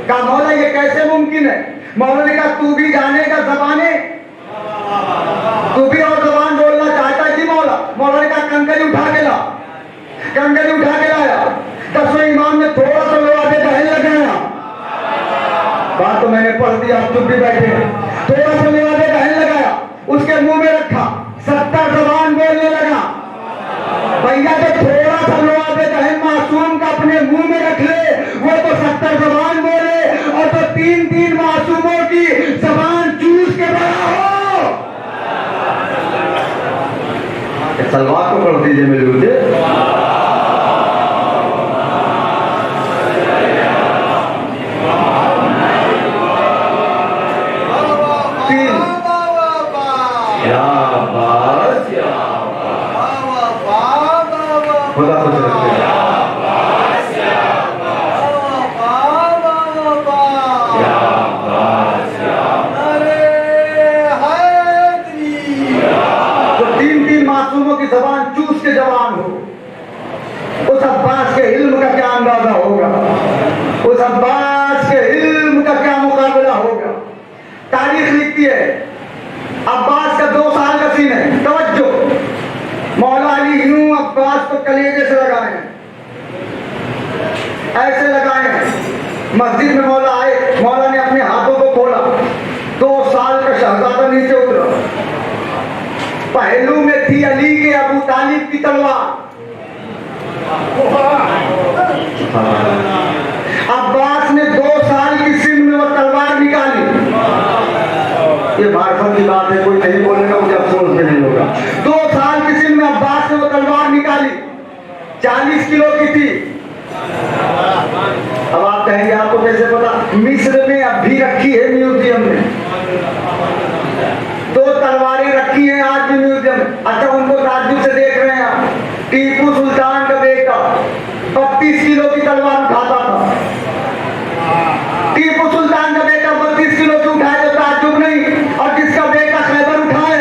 कहा, मौला ये कैसे मुमकिन है? मौला ने कहा, तू भी जानेगा जबाने, तू भी और जबान बोलना चाहता है जी मौला? मौला ने कहा, कंकरी उठा के ला। कंकरी उठा के लाया। 10वें इमाम ने थोड़ा सा लोहा पे दहन लगाया। बात तो मैंने पढ़ दी, आप चुप भी बैठे हैं। थोड़ा सा लोहा पे दहन लगाया, उसके मुंह में रखा, 70 जबान बोलने लगा। भैया जो थोड़ा सा लोहा पे दहन मासूम का अपने मुंह में रख ले, वो तो 70 जबान बोले, और तो 3-3 मासूमों की जबान चूस के बड़ा हो। सलवार को पढ़ दीजिए मेरे मुझे। खुदा खुश रखे। तो 3-3 मासूमों की जबान चूस के जवान हो। उस अब्बास के इल्म का क्या अंदाजा होगा? उस अब्बास के इल्म का क्या मुकाबला होगा? तारीख लिखती है, अब्बास का 2 साल का सीन है। तवज्जो, मौला अली यूं अब्बास को कलेजे से लगाए हैं, ऐसे लगाए हैं। मस्जिद में मौला आए, मौला ने अपने हाथों को खोला, 2 साल का शहजादा नीचे उतरा। पहलू में थी अली के अबू तालिब की तलवार। अब्बास ने 2 साल की सिंध में वो तलवार निकाली। ये मार्फत की बात है, कोई नहीं बोलेगा, मुझे अफसोस भी नहीं होगा। 2 साल की सिंध में अब्बास ने वो तलवार निकाली, 40 किलो की थी। अब आप कहेंगे आपको कैसे पता? मिस्र में अब भी रखी है म्यूजियम में, 2 तलवारें रखी हैं आज भी म्यूजियम में। अच्छा, उनको ताज्जुब से देख रहे हैं आप। टीपू सुल्तान का बेटा 32 किलो की तलवार उठाता था। टीपू सुल्तान का बेटा 32 किलो की उठाए तो ताज्जुब नहीं, और जिसका बेटा खैबर उठाए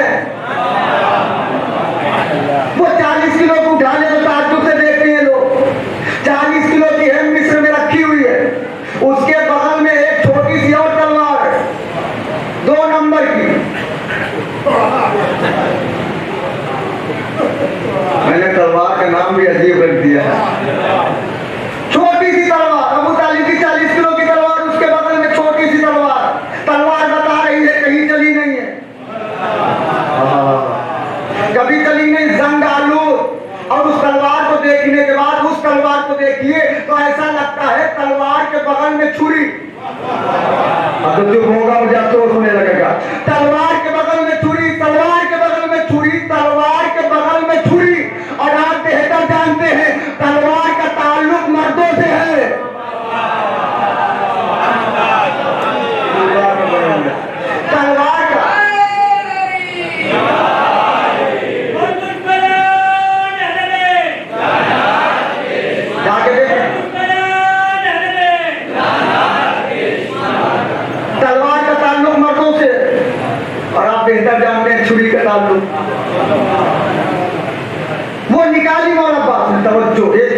वो 40 किलो को उठा ले तो ताज्जुब से देखते हैं लोग। 40 किलो की है, मिस्र में रखी हुई है। उसके बगल में एक छोटी सी और तलवार है, 2 नंबर की। मैंने तलवार का नाम भी अजीब रख दिया है। छोटी सी तलवार, अबू तालिब की 40 किलो की तलवार, उसके बगल में छोटी सी तलवार। तलवार बता रही है कहीं चली नहीं है, कभी चली नहीं, जंग आलू। और उस तलवार को देखने के बाद, उस तलवार को देखिए तो ऐसा लगता है तलवार के बगल में छुरी। अब तो चुप होगा, मुझे अफसोस होने लगेगा। तलवार के बगल में छुरी, तलवार के बगल में छुरी, तलवार के बगल में छुरी। और आप बेहतर जानते हैं तलवार का ताल्लुक मर्दों से है। तलवार का जाके देखें, तलवार का ताल्लुक मर्दों से, और आप बेहतर जानते हैं छुरी का ताल्लुक। वो निकाली मौला अब्बास ने। तवज्जो, एक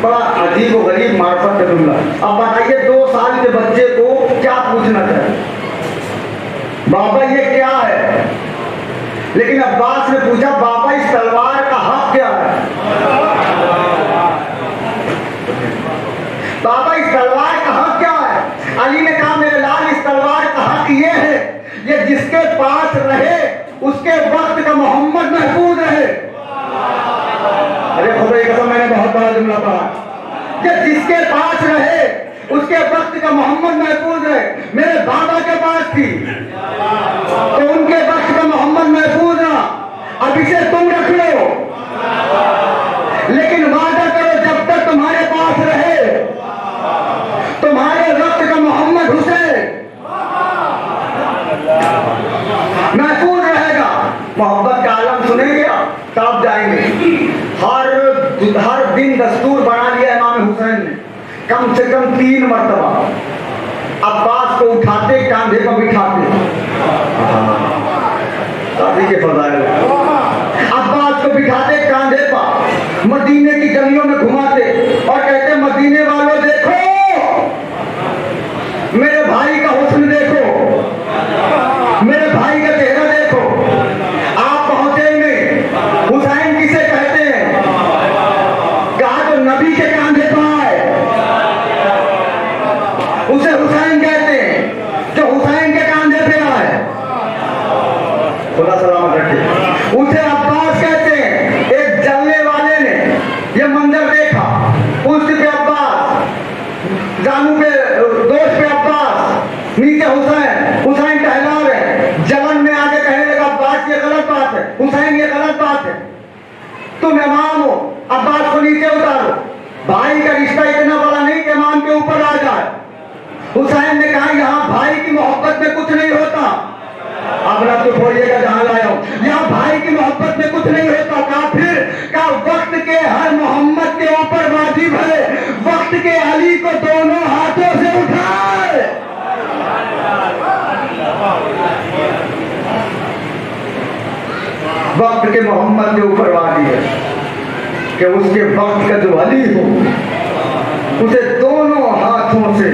बड़ा अजीब और गरीब मार्फत का जुमला। अब बताइए 2 साल के बच्चे को क्या पूछना चाहिए? बाबा ये क्या है? लेकिन अब्बास ने पूछा, बाबा इस तलवार का हक क्या है? बाबा इस तलवार का हक क्या है? अली ने कहा, मेरे लाल इस तलवार का हक ये है, ये जिसके पास रहे उसके वक्त का मोहम्मद महफूज रहे। अरे खुदा की कसम, मैंने बहुत बड़ा जुमला पढ़ा। ये जिसके पास रहे उसके वक्त का मोहम्मद महफूज रहे। मेरे बाबा के पास थी तो उनके वक्त का मोहम्मद महफूज रहा। अब इसे तुम रख लो, लेकिन वादा करो जब तक तुम्हारे पास रहे तुम्हारे वक्त का मोहम्मद हुसैन महफूज रहेगा। मोहब्बत का आलम सुनेंगे आप, तब जाएंगे। हर कम 3 मरतबा अब्बास को उठाते, कांधे पर बिठाते। शादी के फजाइल, अब्बास को बिठाते कांधे पर, मदीने की गलियों में घुमाते और कहते मदीने वालों देखो, मेरे भाई का हुस्न देखो, मेरे भाई का चेहरा देखो। आप पहुंचे में हुसैन किसे कहते हैं? कहा तो नबी के कांधे पर आए, उसे हुसैन कहते हैं, जो हुसैन के कांधे पे आए। खुदा सलामत रखे। उसे अब्बास कहते हैं। एक जलने वाले ने ये मंजर देखा, उस पे अब्बास, जानू पे दोस्त पे अब्बास, नीचे हुसैन, हुसैन टहला रहे, जलन में आके कहने लगा अब्बास ये गलत बात है, हुसैन ये गलत बात है, तुम इमाम हो, अब्बास को नीचे उतारो। भाई का रिश्ता इतना बड़ा नहीं कि इमाम के ऊपर आ जाए। हुसैन ने कहा यहाँ भाई की मोहब्बत में कुछ नहीं होता। अब ना तो बोलिएगा जहां लाया हूं, यहाँ भाई की मोहब्बत में कुछ नहीं होता। कहा फिर का वक्त के हर मोहम्मद के ऊपर वाजिब है, वक्त के अली को दोनों हाथों से उठाए। वक्त के मोहम्मद के ऊपर वाजिब है कि उसके वक्त का जो अली हो उसे दोनों हाथों से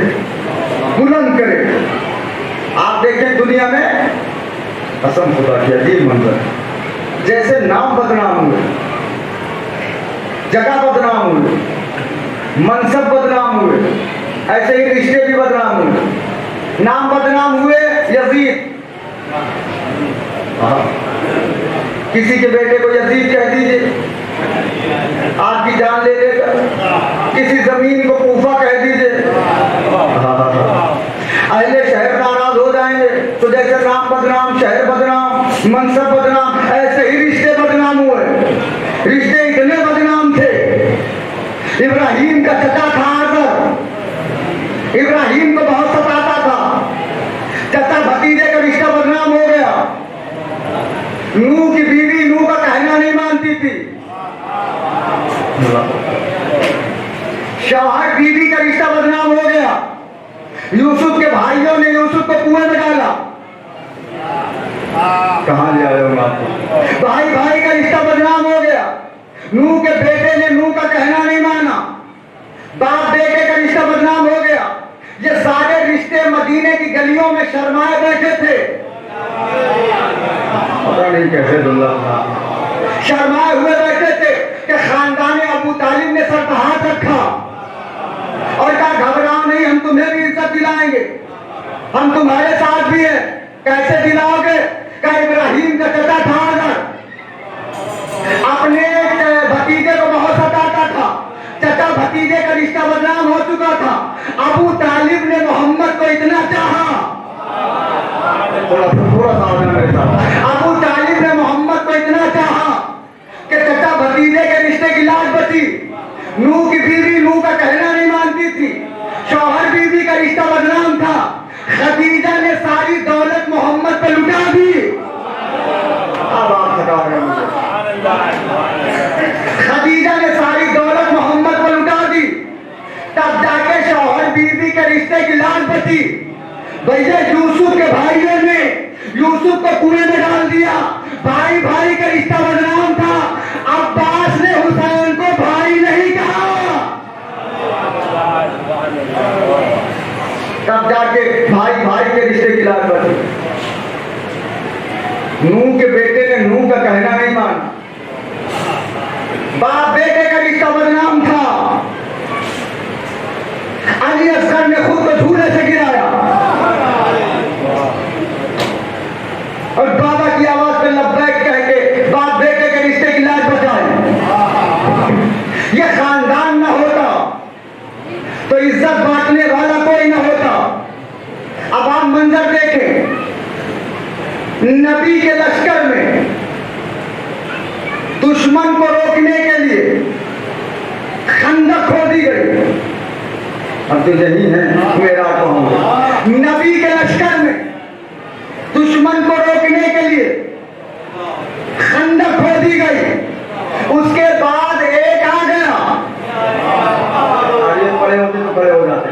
बुलंद करे। आप देखें दुनिया में कसम खुदा की अजीब मंजर, जैसे नाम बदनाम हुए, जगह बदनाम हुए, मनसब बदनाम हुए, ऐसे ही रिश्ते भी बदनाम हुए। नाम बदनाम हुए यजीद, किसी के बेटे को यजीद कह दीजिए, आपकी जान ले लेगा। किसी जमीन को कूफा कह दीजिए, अहले शहर नाराज हो जाएंगे। तो जैसे नाम बदनाम, शहर बदनाम, मनसब बदनाम, ऐसे ही रिश्ते बदनाम हुए। रिश्ते इतने बदनाम थे, इब्राहिम का चचा था आजर, इब्राहिम को बहुत सताता था, चचा भतीजे का रिश्ता बदनाम हो गया। नूह की बीवी नूह का कहना नहीं मानती थी, शौहर बीवी का रिश्ता बदनाम हो गया। यूसुफ के भाइयों ने यूसुफ को कुएं में डाला। कहां ले आए हो आपको? भाई भाई का रिश्ता बदनाम हो गया। नूह के बेटे ने नूह का कहना नहीं माना, बाप बेटे का रिश्ता बदनाम हो गया। ये सारे रिश्ते मदीने की गलियों में शर्माए बैठे थे, पता नहीं कैसे दुल्हा शर्माए हुए बैठे थे कि खानदान अबू तालिब ने सर पर हाथ रखा और कहा घबराओ नहीं, हम तुम्हें भी इज्जत दिलाएंगे, हम तुम्हारे साथ भी हैं। कैसे दिलाओगे? कहा इब्राहिम का चचा था आजर, अपने भतीजे को बहुत सताता था, चचा भतीजे का रिश्ता बदनाम हो चुका था। अबू तालिब ने मोहम्मद को इतना चाहा, अबू तालिब ने मोहम्मद को इतना चाहा कि चचा भतीजे के रिश्ते की लाज बची। नूह की बीवी नूह का कहना नहीं मानती थी, शौहर बीवी का रिश्ता बदनाम था। खदीजा ने सारी दौलत मोहम्मद पे लुटा दी। अब आप हटा रहे हैं, खदीजा ने सारी दौलत मोहम्मद पे लुटा दी, तब जाके शौहर बीवी के रिश्ते की लाज बची। भैया यूसुफ के भाइयों ने यूसुफ को कुएं में डाल दिया, भाई भाई का रिश्ता बदनाम था। अब्बास ने हुसैन को भाई नहीं कहा, तब जाके भाई भाई के रिश्ते की लाज बची। नूह के बेटे ने नूह का कहना नहीं माना, बाप बेटे का रिश्ता बदनाम था। अली असगर ने खुद को झूले से गिराया और बाबा की आवाज पे लब्बैक कह के बाप बेटे के रिश्ते की लाज बचाई। ये खानदान न होता तो इज्जत बांटने वाला कोई न होता। अब आप मंजर देखें, नबी के लश्कर में दुश्मन को रोकने के लिए खंदक खोदी गई। अब तो यही है मेरा कहूं, नबी के लश्कर में दुश्मन को रोकने के लिए खंदक खोदी गई। उसके बाद एक आ गया, पड़े होते तो खड़े हो जाते।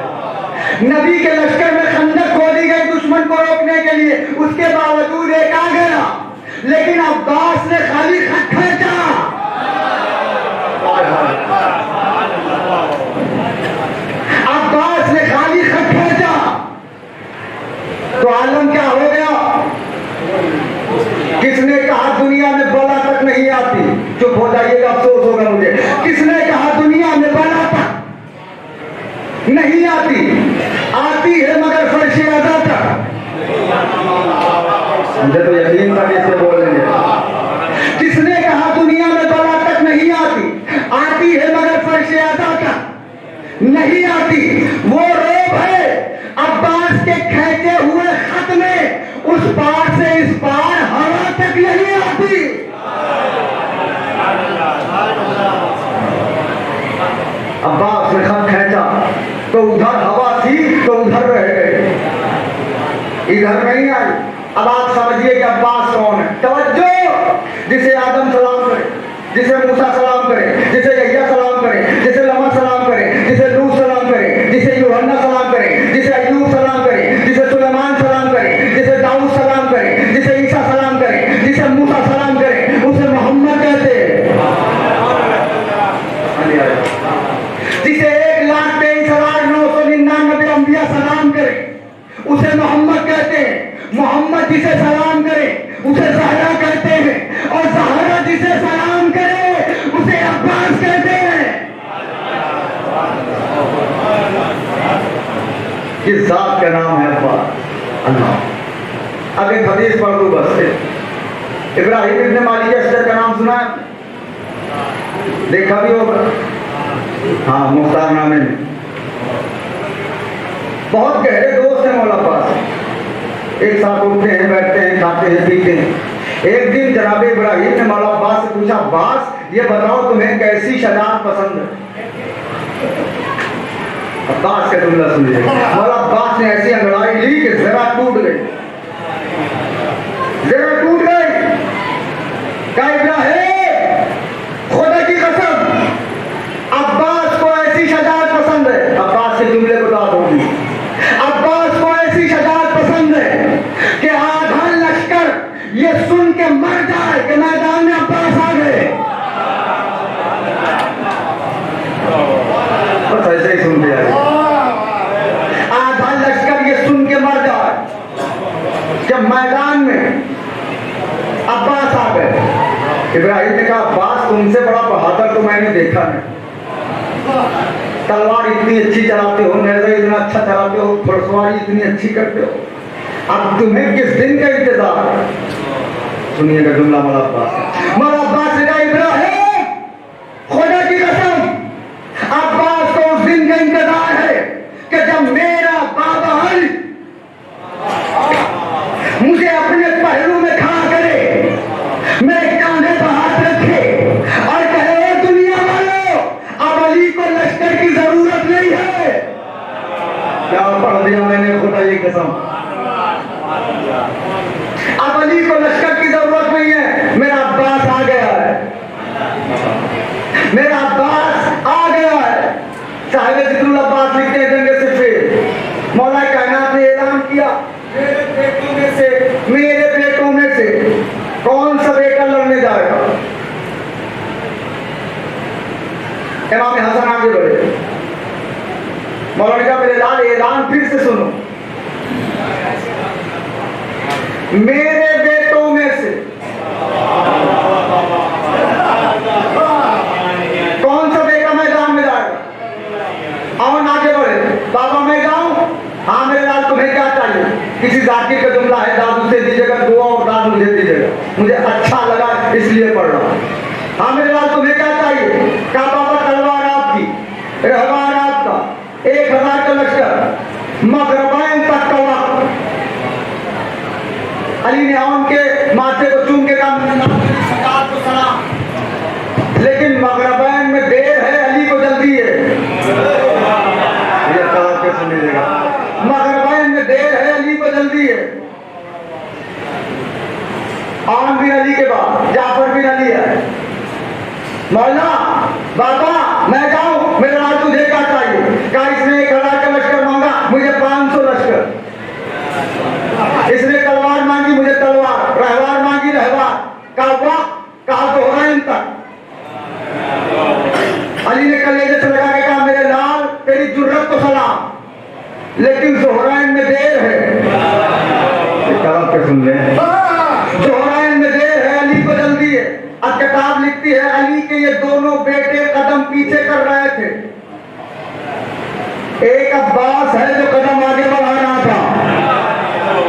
नहीं आती। वो रोब है अब्बास के खींचे हुए खत में, उस पार से इस पार हवा तक नहीं आती। अब्बास ने खत खींचा तो उधर हवा थी तो उधर रह गए, इधर नहीं आई। अब आप समझिए कि अब्बास कौन है। तवज्जो, जिसे आदम सलाम करे, जिसे मूसा सलाम करे, जिसे यह्या सलाम करे, जिसे लमन सलाम करे, जिसे लूत सलाम करे, जिसे यूहन्ना सलाम करे, जिसे अय्यूब सलाम करे, जिसे सुलेमान सलाम करे, जिसे दाऊद सलाम करे, जिसे ईसा सलाम करे, जिसे मूसा सलाम करे, उसे मोहम्मद कहते हैं। जिसे 1,23,999 अंबिया सलाम करे उसे मोहम्मद कहते हैं। मोहम्मद जिसे सलाम करे उसे ज़हरा कहते हैं, और ज़हरा जिसे सलाम करे उसे अब्बास कहते हैं। किस जात का नाम है अब्बास? अल्लाह। अब एक हदीस पढ़ दो बस। इब्राहिम इब्न मालिक अशर का नाम सुना है? देखा भी होगा, हाँ, मुख्तार नामे में। बहुत गहरे दोस्त हैं मौला अब्बास, एक साथ उठते हैं, बैठते हैं, खाते हैं, पीते हैं। एक दिन जनाब इब्राहिम ने मौला अब्बास से पूछा, अब्बास ये बताओ तुम्हें कैसी शजात पसंद है? अब्बास का जुमला सुनिए। मौला अब्बास ने ऐसी अंगड़ाई ली कि जरा टूट गई, जरा टूट गई। कहा, इब्राहिम खुदा की कसम अब्बास को ऐसी शजात पसंद है। अब्बास के जुमले को बात होगी। अब्बास को ऐसी शजात पसंद है कि आधा लश्कर ये सुन के मर जाए कि मैदान में अब्बास आ गए। बस ऐसे ही सुन के आए। आधा लश्कर ये सुन के मर जाए जब मैदान में अब्बास आ गए। इब्राहिम ने कहा, अब्बास तुमसे बड़ा बहादुर तो मैंने देखा नहीं। तलवार इतनी अच्छी चलाते हो, नेज़ा इतना अच्छा चलाते हो, घुड़सवारी इतनी अच्छी करते हो, अब तुम्हें किस दिन का इंतजार है? सुनिएगा जुमला मौला अब्बास। मौला अब्बास ने कहा, इब्राहिम खुदा की कसम अब्बास को उस दिन का इंतजार है कि जब मेरा बाबा अली मुझे अपने पहलू में खड़ा करे, मेरे कांधे पर हाथ रखे और कहे, दुनिया वालों अब अली को लश्कर की जरूरत नहीं है। क्या पढ़ दिया मैंने, खुदा की कसम। अब अली को लश्कर की जरूरत नहीं है, मेरा अब्बास आ गया है, मेरा अब्बास आ गया है। साहिब जिक्रुल अब्बास लिखते हैं जंग सिफ़ीन, मौला कायनात ने ऐलान किया, मेरे बेटों में से कौन सा बेटा लड़ने जाएगा? इमाम हसन आगे बढ़े, मौला ने कहा, मेरे लाल ऐलान फिर से सुनो, मेरे बेटों में से कौन सा बेटा मैदान में जाएगा? और आगे बढ़े, बाबा मैं जाऊं? हाँ मेरे लाल तुम्हें क्या चाहिए? किसी जाकिर का जुमला है, दादू से दीजिएगा दुआ और दाद मुझे दीजिएगा, मुझे अच्छा लगा इसलिए पढ़ रहा हूं। हाँ मेरे लाल तुम्हें क्या चाहिए? कहा, बाबा तलवार आपकी, रहवार आपका, 1000 का लश्कर, मगरबैन तक का वक्त। अली ने उनके माथे को चूम के कहा, को सलाम, लेकिन मगरबैन में देर है, अली को जल्दी है। ये कहा के सुनिएगा, मगरबैन में देर है, अली को जल्दी है। आम बिन अली के बाद जाफर बिन अली है। मौला बाबा मैं जाऊं? मेरे लाल तुझे क्या चाहिए? कहा, इसने 1000 का लश्कर मांगा, मुझे 500 लश्कर। इसने तलवार मांगी, मुझे तलवार। रहवार मांगी, रहवार। कहा वक्त, कहा दोहराइन तक। अली ने कलेजे से लगा के कहा, मेरे लाल तेरी जुर्रत को सलाम, लेकिन जोहराइन में देर है। पे सुन ले, जोहराइन में देर है, अली को जल्दी है। अब किताब लिखती है, अली के ये दोनों बेटे कदम पीछे कर रहे थे, एक अब्बास है जो कदम आगे बढ़ा रहा था।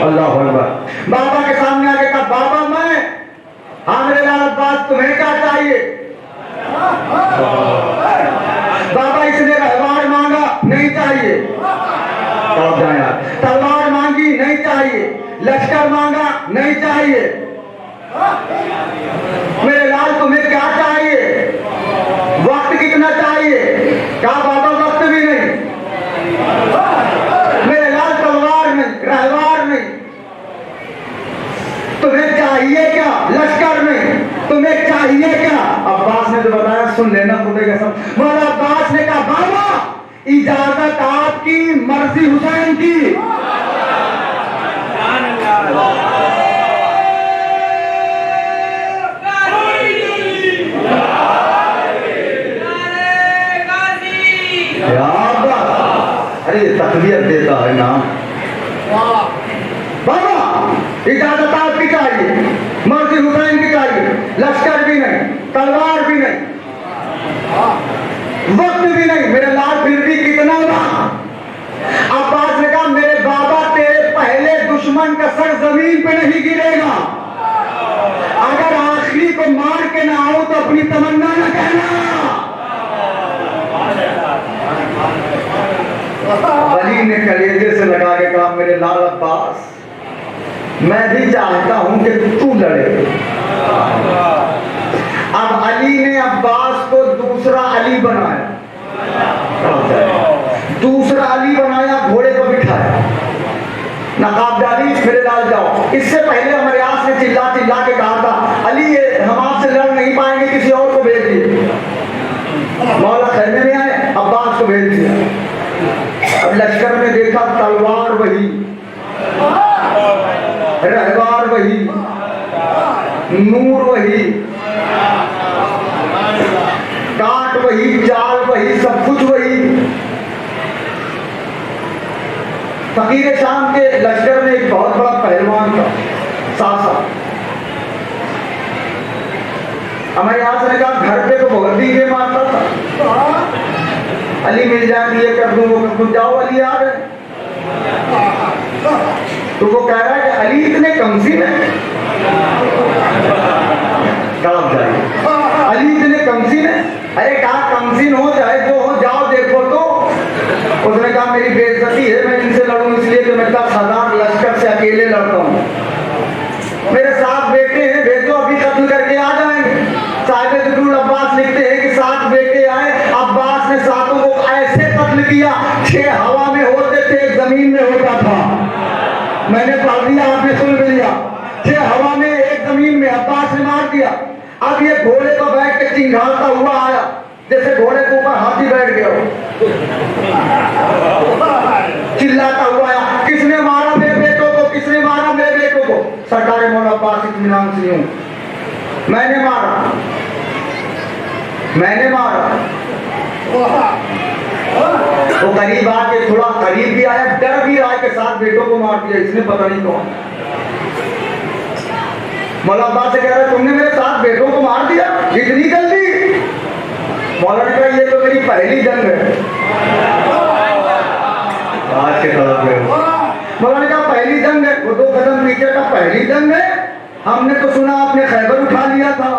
अल्लाह अकबर। बाबा के सामने आगे कहा, बाबा मैं, हाँ मेरे लाल अब्बास तुम्हें क्या चाहिए? बाबा इसने रहवार मांगा, तलवार मांगी नहीं चाहिए, लश्कर मांगा नहीं चाहिए। मेरे लाल तुम्हें क्या चाहिए? वक्त कितना चाहिए? क्या बाबा वक्त भी नहीं। मेरे लाल तलवार नहीं, रहवार नहीं। तुम्हें चाहिए क्या? लश्कर नहीं। तुम्हें चाहिए क्या? अब्बास ने जो बताया सुन लेना खुदे कसम। मौला अब्बास ने कहा बाबा इजाजत आपकी, मर्जी हुसैन की। अरे तकबीर देता है ना बाबा, इजाजत आपकी चाहिए, मर्जी हुसैन की चाहिए, लश्कर भी नहीं, तलवार भी नहीं, वक्त भी नहीं। मेरे लाल फिर भी कितना हुआ? अब्बास ने कहा मेरे बाबा तेरे पहले दुश्मन का सर जमीन पे नहीं गिरेगा। अगर आखिरी को मार के ना आऊं तो अपनी तमन्ना ना कहना। वली ने कलेजे से लगा के कहा मेरे लाल अब्बास मैं भी चाहता हूं कि तू लड़े। अब अली ने अब्बास को दूसरा अली बनाया, दूसरा अली बनाया, घोड़े पर बिठाया, नकाब डाली, मेरे लाल जाओ। इससे पहले हमारे आस ने चिल्ला चिल्ला के कहा था अली ये हम आपसे लड़ नहीं पाएंगे, किसी और को भेज दिए। मौला खैमे में आए, अब्बास को भेज दिया। अब लश्कर ने देखा तलवार वही, रहवार वही, नूर वही, काट वही, चाल वही, सब कुछ वही। फकीर शाम के लश्कर में एक बहुत बड़ा पहलवान था, सासा। हमारे यहां से कहा घर पे तो बहुत ही मारता था, अली मिल जाए ये कर दूं वो कर दूं, जाओ अली आ गए। तो वो कह रहा है कि अली इतने कमसीन है, अली इतने कमसीन है। अरे कहा कमसीन हो चाहे जो हो, जाओ देखो तो। उसने कहा मेरी बेइज्जती है, मैं इनसे लड़ूं इसलिए कि मैं 10,000 लश्कर से अकेले लड़ता हूँ। मेरे 7 बेटे हैं, भेजो अभी कत्ल करके आ जाएंगे। साहिब ज़ुल्ल अब्बास लिखते हैं कि 7 बेटे आए, अब्बास ने 7 को ऐसे कत्ल किया 6 हवा में होते थे, 1 जमीन में होता था। मैंने पढ़ दिया, आपने सुन लिया। 6 हवा में 1 जमीन में, अब्बास ने मार दिया। अब ये घोड़े पर बैठ के चिंघाड़ता हुआ आया, जैसे घोड़े के ऊपर हाथी बैठ गया हो, चिल्लाता हुआ आया किसने मारा मेरे बेटों को, किसने मारा मेरे बेटों को? सरकार मौला अब्बास इत्मीनान से हूं, मैंने मारा, मैंने मारा। वो करीब आके थोड़ा करीब भी आया, डर भी रहा के 7 बेटों को मार दिया इसने, पता नहीं कौन। मौला अब्बास से कह रहा तुमने मेरे 7 बेटों को मार दिया इतनी जल्दी? मौला ने कहा ये तो मेरी पहली जंग है। आज के तरफ है। मौला ने कहा पहली जंग है, वो 2 कदम पीछे का पहली जंग है। हमने तो सुना आपने खैबर उठा लिया था।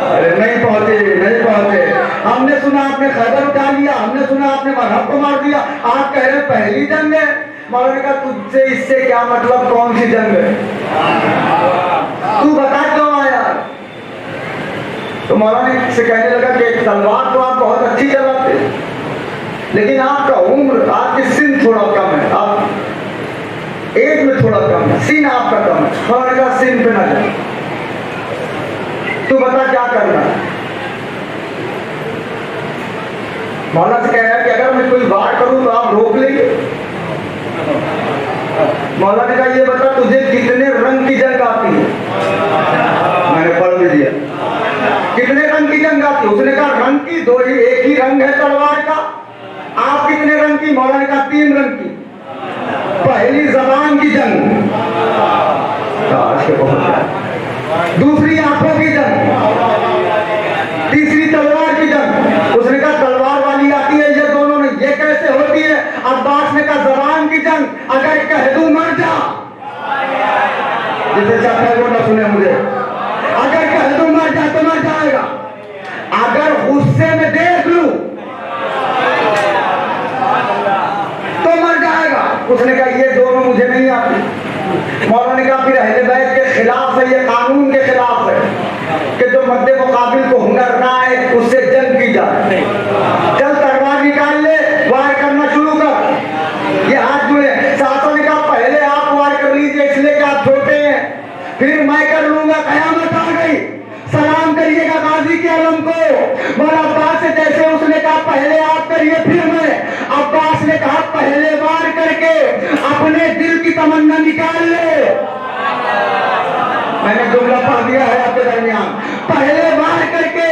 अरे नहीं पहुंचे, नहीं पहुंचे। हमने सुना आपने खैबर उठा लिया, हमने सुना आपने मरहब को मार दिया, आप कह रहे पहली जंग है। मौला ने कहा तुझसे इससे क्या मतलब, कौन सी जंग है, तू बता क्यों आया? तो मौलाना से कहने लगा कि तलवार तो आप बहुत अच्छी चलाते, लेकिन आपका उम्र, आपकी सिन थोड़ा कम है, आप एज में थोड़ा कम है, सिन आपका कम है। मौलाना ने कहा सिन पे ना जाए, तू बता क्या करना है? मौलाना से कह रहा है कि अगर मैं कोई वार करूं तो आप रोक लेंगे? मौलाना ने कहा ये बता तुझे कितने रंग की जंग आती है? मैंने पढ़ भी दिया कितने रंग की जंग आती है। उसने कहा रंग की 2 ही, एक ही रंग है तलवार का। आप कितने रंग की? मौलाना ने कहा 3 रंग की। पहली जबान की जंग, दूसरी आंखों की जंग, तीसरी तलवार की जंग। उसने कहा तलवार वाली आती है, ये दोनों नहीं, ये कैसे होती है? अब्बास ने कहा जबान की जंग, अगर कह दूं मर जा, जिसे चाहता है वो न सुने मुझे, अगर कह दूं मर जा तो मर जाएगा, अगर गुस्से में देख लूं तो मर जाएगा। उसने मुकाबिल को हुनर ना है उससे जंग की जाए। चल तलवार निकाल ले, वार करना शुरू कर। ये हाथ जुड़े। सासों ने कहा पहले आप वार कर लीजिए इसलिए कि आप छोटे हैं, फिर मैं कर लूंगा। कयामत आ गई। सलाम करिएगा गाजी के आलम को। मौला अब्बास से जैसे उसने कहा पहले आप करिए फिर मैं। अब्बास ने कहा पहले वार करके अपने दिल की तमन्ना निकाल ले। मैंने जुमला पढ़ दिया है आपके दरमियान। पहले वार करके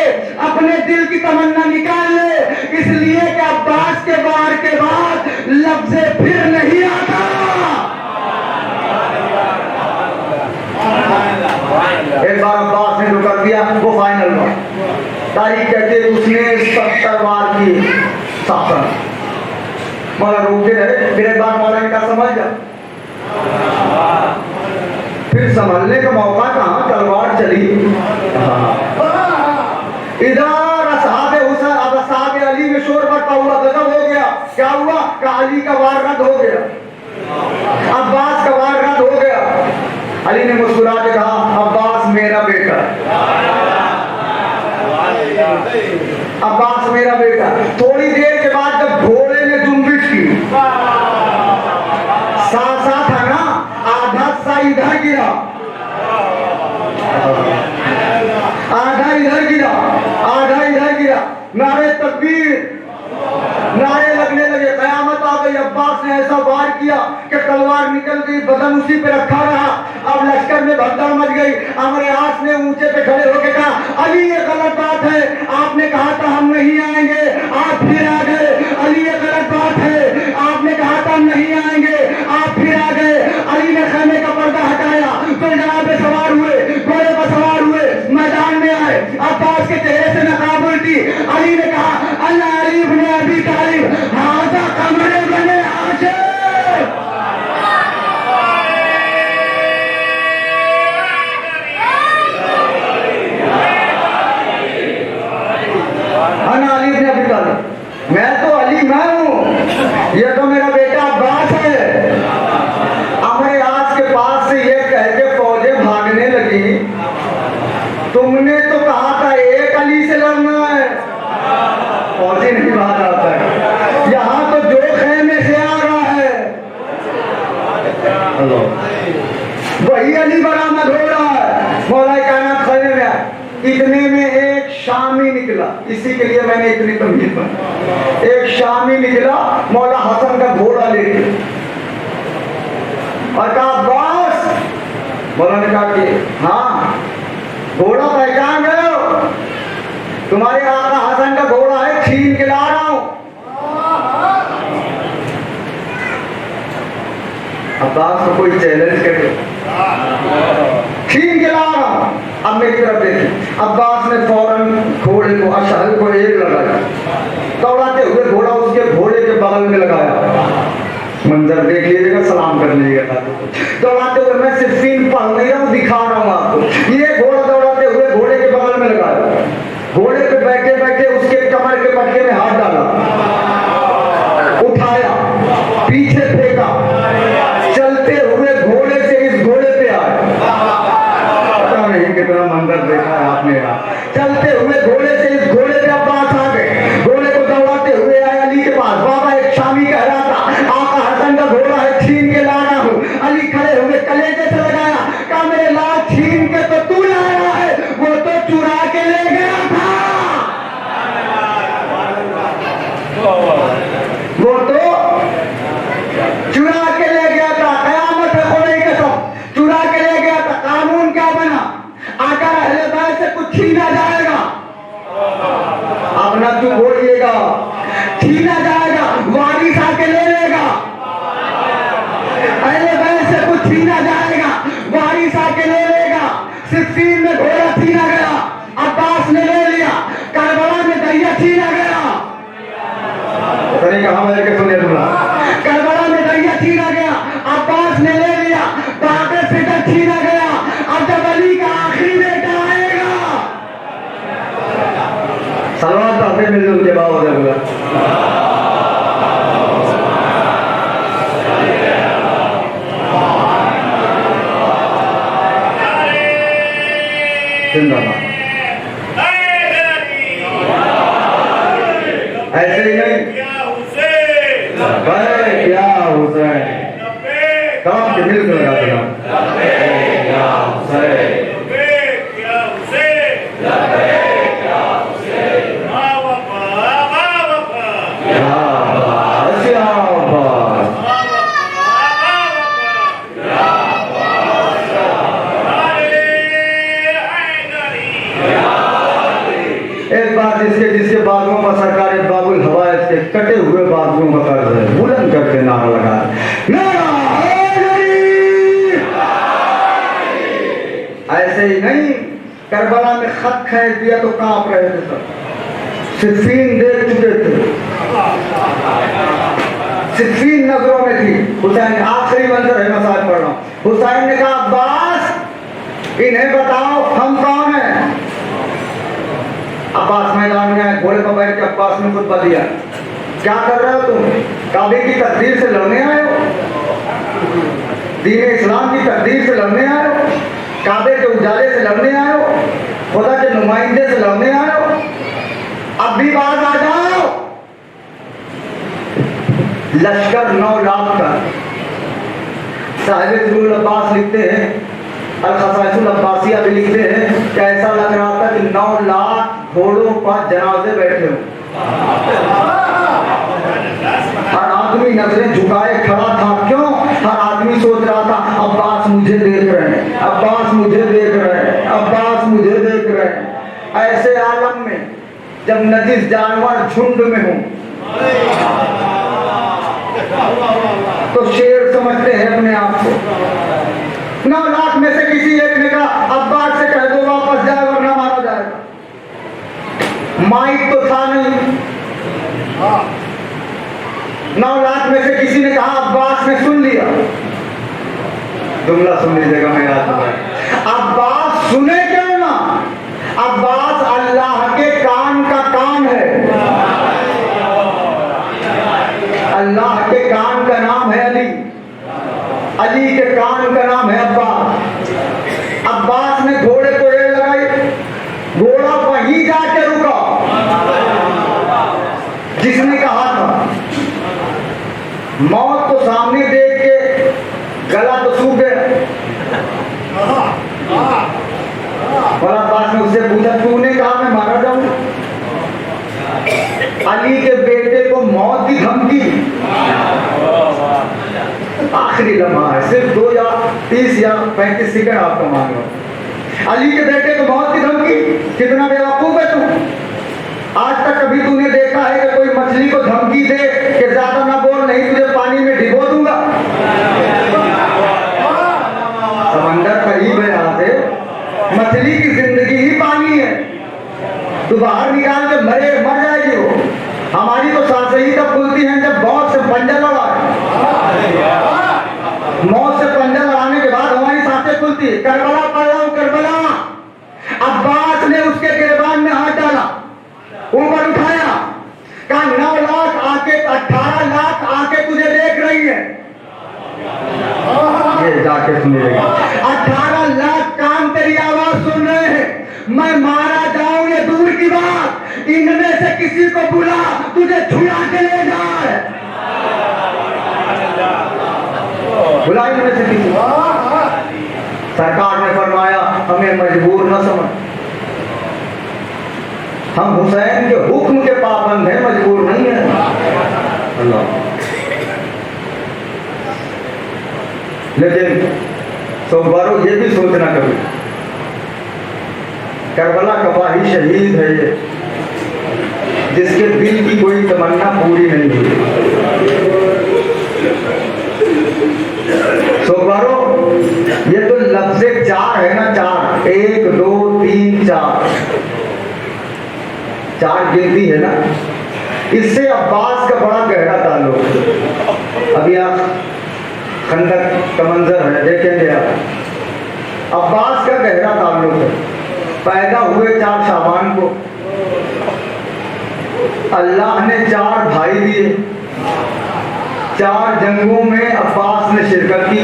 अपने दिल की तमन्ना निकाल ले, इसलिए कि अब्बास के वार के बाद लफ्ज़ फिर नहीं आता। एक बार अब्बास ने जो कर दिया वो फाइनल हुआ। तारीख कहते उसने 70 वार की शासन। मौला रोकते रहे, फिर एक बार मौला ने कहा समझ जा। फिर संभलने का मौका कहाँ, तलवार चली। इधर असहाब अली में शोर बरपा हुआ, गजब हो गया। क्या हुआ? कि अली का वार रद्द हो गया, अब्बास का वार रद्द हो गया। अली ने मुस्कुरा के कहा अब्बास मेरा बेटा, अब्बास मेरा बेटा। थोड़ी देर के बाद जब घोड़े ने जुम्बिश की, सा था ना, आधा सा इधर गिरा, आधा इधर गिरा, आधा इधर गिरा। नारे तकबीर, नारे लगने लगे। कयामत आ गई। अब्बास ने ऐसा वार किया कि तलवार निकल गई, बदन उसी पे रखा रहा। अब लश्कर में भगदड़ मच गई। अमर आस ने ऊंचे पे खड़े होकर कहा अली ये गलत बात है, आपने कहा था हम नहीं आएंगे, आप फिर आ गए। अली ये गलत बात है, आपने कहा था हम नहीं आएंगे, आप फिर आ गए। अली ने खैमे का पर्दा हटाया, तो जनाब पे सवार हुए, घोड़े पर सवार हुए, मैदान में आए। अब्बास के चेहरे से नकाब उल्टी। अली ने कहा अल्लाह अली इब्न अबी तालिब हाजा कमरे बने आशे। अली इब्न अबी तालिब, मैं तो अली मैं हूं, ये तो मेरा बेटा अब्बास है। हमारे आज के पास से ये कह के फौजें भागने लगी, तुमने तो कहा था एक अली से लड़ना है, फौजी नहीं भाग आता है। यहाँ तो जो खेमे से आ रहा है वही अली बरामद हो रहा है। मौला कायनात खेमे में आए। इतने में एक शामी निकला, इसी के लिए मैंने इतनी तमीज पर। एक शामी निकला मौला हसन का घोड़ा लेके और कहा अब्बास। मौला ने कहा कि हाँ घोड़ा पहचान गए हो, तुम्हारे आका हसन का घोड़ा है, छीन के ला रहा हूं। अब्बास को कोई चैलेंज करे, छीन के ला रहा हूं। अब मेरी तरफ देखिए, अब्बास ने फौरन घोड़े को अशहल को एक लगाया, दौड़ाते हुए घोड़ा उसके घोड़े के बगल में लगाया। मंजर देख लीजिएगा, सलाम कर लीजिएगा। दौड़ाते हुए, मैं सिर्फ सीन पढ़ नहीं रहा हूँ, दिखा रहा हूँ आपको। ये घोड़ा दौड़ाते हुए घोड़े के बगल में लगाया, घोड़े पे बैठे बैठे उसके कमर के पटके में हाथ डाला, उठाया, पीछे फेंका, चलते हुए घोड़े से इस घोड़े पे आए। पता नहीं कितना मंजर देखा है आपने यहाँ। चलते हुए घोड़े से इस घोड़े पे अब्बास आ गए। घोड़े को दौड़ाते हुए आए अली के पास। बाबा एक शामी कह रहा था आका हसन का घोड़ा है, छीन के ला रहा हूँ। अली खड़े हुए कलेजे से लगाया, कहा मेरे लाल छीन के तो तू लाया है, वो तो चुरा के ले गया था, वो तो चुरा के ले गया था। कयामत है खुदा की कसम, चुरा के ले गया था। कानून क्या बना, अगर अहले बैत से कुछ छीना जाएगा, अपना तू बोलिएगा, छीना जाएगा, वारिस आके ले लेगा। अहले बैत से कुछ छीना जाएगा, वारिस आके ले लेगा। सिफ्फीन में घोड़ा छीना गया, अब्बास ने ले लिया। करबला में दरिया छीना गया, करबला में दरिया छीना गया, अब्बास ने ले लिया। बाबे फितर छीना गया। अब जब अली का आखिरी बेटा आएगा, सलवार तो मिलजुल के बाद हो जाएगा। जिंदाबाद। ऐसे ही नहीं क्या हुसैन काम के मिल कर लगा देना एक बात जिसके बाजुओं पर सरकारी बाबुल हवा इसके कटे हुए बाजुओं का कर्ज है बुलंद करके नारा लगा ऐसे ही नहीं करबला में खत खींच दिया तो कांप रहे थे सब सिफीन देख चुके थे सिफीन नजरों में थी हुसैन आखिरी मंजर है मैं साहब पढ़ रहा हूं हुसैन ने कहा अब्बास इन्हें बताओ हम कौन है अब्बास मैदान में आए घोड़े पर बैठ के अब्बास ने खुतबा दिया क्या कर रहे हो तुम काबे की तकदीर से लड़ने आए हो दीन इस्लाम की तकदीर से लड़ने आए हो काबे के उजाले से लड़ने आए हो खुदा के नुमाइंदे से लड़ने आए हो अब भी बात आ जाओ लश्कर 9 लाख का साहिब अब्बास लिखते हैं अल-खसाइसुल अब्बासिया भी लिखते हैं कि ऐसा लग रहा था कि 9 लाख घोड़ों पर जनाजे बैठे हो हर आदमी नजरें झुकाए खड़ा था क्यों हर आदमी सोच रहा था अब्बास मुझे देख रहे हैं अब्बास मुझे देख रहे हैं अब्बास मुझे देख रहे हैं ऐसे आलम में जब नजीस जानवर झुंड में हो तो शेर समझते हैं अपने आप को 9 लाख में से किसी एक ने कहा अब्बास से कह दो वापस जाए वरना मारा जाएगा माइक तो था नहीं 9 लाख में से किसी ने कहा अब्बास ने सुन लिया जुमला सुन लीजिएगा मैं याद अब्बास सुने क्यों ना अब्बास अल्लाह के कान का कान है अल्लाह के कान का नाम है अली अली के कान का नाम है अब्बास अब्बास ने घोड़े को रेल लगाई घोड़ा वहीं जाके रुका जिसने कहा था मौत को सामने देख के गला तो सूख गया और अब्बास ने उससे पूछा तूने कहा मैं मारा जाऊं अली के बेटे को मौत की धमकी आखिरी लम्हा है सिर्फ 2 या 30 या 35 सेकंड आपको मांग लो अली के बेटे को मौत की धमकी कितना बेवकूफ है तू आज तक कभी तूने देखा है कि कोई मछली को धमकी दे कि ज्यादा ना बोल नहीं तुझे पानी में भिगो दूंगा समंदर करीब है यहाँ से मछली की जिंदगी ही पानी है तू बाहर निकाल के मर जाएगी वो हमारी तो सांसें ही तब खुलती हैं जब मौत से पंजा लड़ा मौत से पंजा लड़ाने के बाद हमारी सांसें खुलती है करबला पढ़ रहा हूं करबला अब्बास ने उसके गिरबान में हाथ डाला ऊपर उठाया कहा 9 लाख आके 18 लाख आके तुझे देख रही है ये जाके सुनिएगा 18 लाख कान तेरी आवाज सुन रहे हैं मैं मारा जाऊं ये दूर की बात इनमें से किसी को बुला तुझे छुड़ा के ले जाए बुलाई में से किसी सरकार ने फरमाया हमें मजबूर न समझ हम हुसैन के हुक्म के पाबंद हैं मजबूर नहीं है अल्लाह लेकिन सोमवारों ये भी सोचना कभी करबला का वाही शहीद है ये जिसके दिल की कोई तमन्ना पूरी नहीं हुई सोमवारों ये तो लफ्ज़ 4 है ना 4 1 2 3 4 गिनती है ना इससे अब्बास का बड़ा गहरा ताल्लुक है अभी आप खंदक का मंजर है देखेंगे आप अब्बास का गहरा ताल्लुक है पैदा हुए 4 शाबान को अल्लाह ने 4 भाई दिए 4 जंगों में अब्बास ने शिरकत की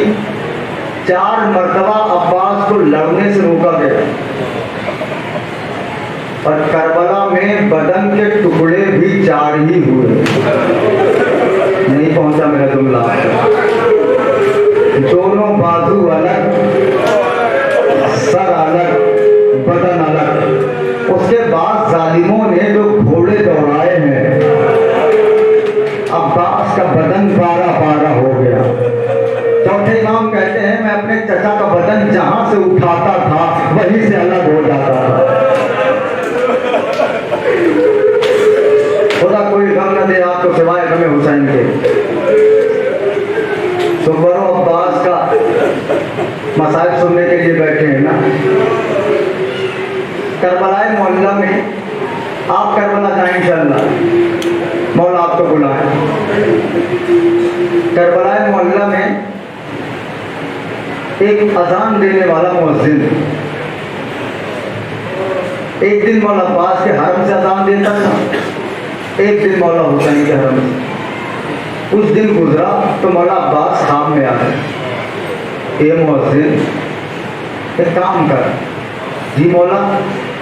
4 मर्तबा अब्बास को लड़ने से रोका गया और करबला में बदन के टुकड़े भी 4 ही हुए। नहीं पहुंचा मेरा जुमला। दोनों बाजू अलग, सर अलग, बदन अलग। उसके बाद जालिमों ने जो घोड़े दौड़ाए हैं, अब्बास का बदन पारा पारा हो गया। चौथे इमाम कहते हैं मैं अपने चचा का बदन जहां से उठाता था वहीं से अलग हो जाता था। खुदा कोई गम न दे आपको सिवाय गमे हुसैन के। तो बरो अब्बास का मसाइल सुनने के लिए बैठे हैं ना। करबलाए मोहल्ला में आप करबला जाएं इंशाअल्लाह, मौला आपको बुलाए। करबलाए मोहल्ला में एक अजान देने वाला मुअज्जिन एक दिन मौला अब्बास के हरम से अजान देता था, एक दिन मौला हुसैन के हरम से। उस दिन गुजरा तो मौला अब्बास खाम में आ गए। ये मुअज्जिन एक काम कर। जी मौला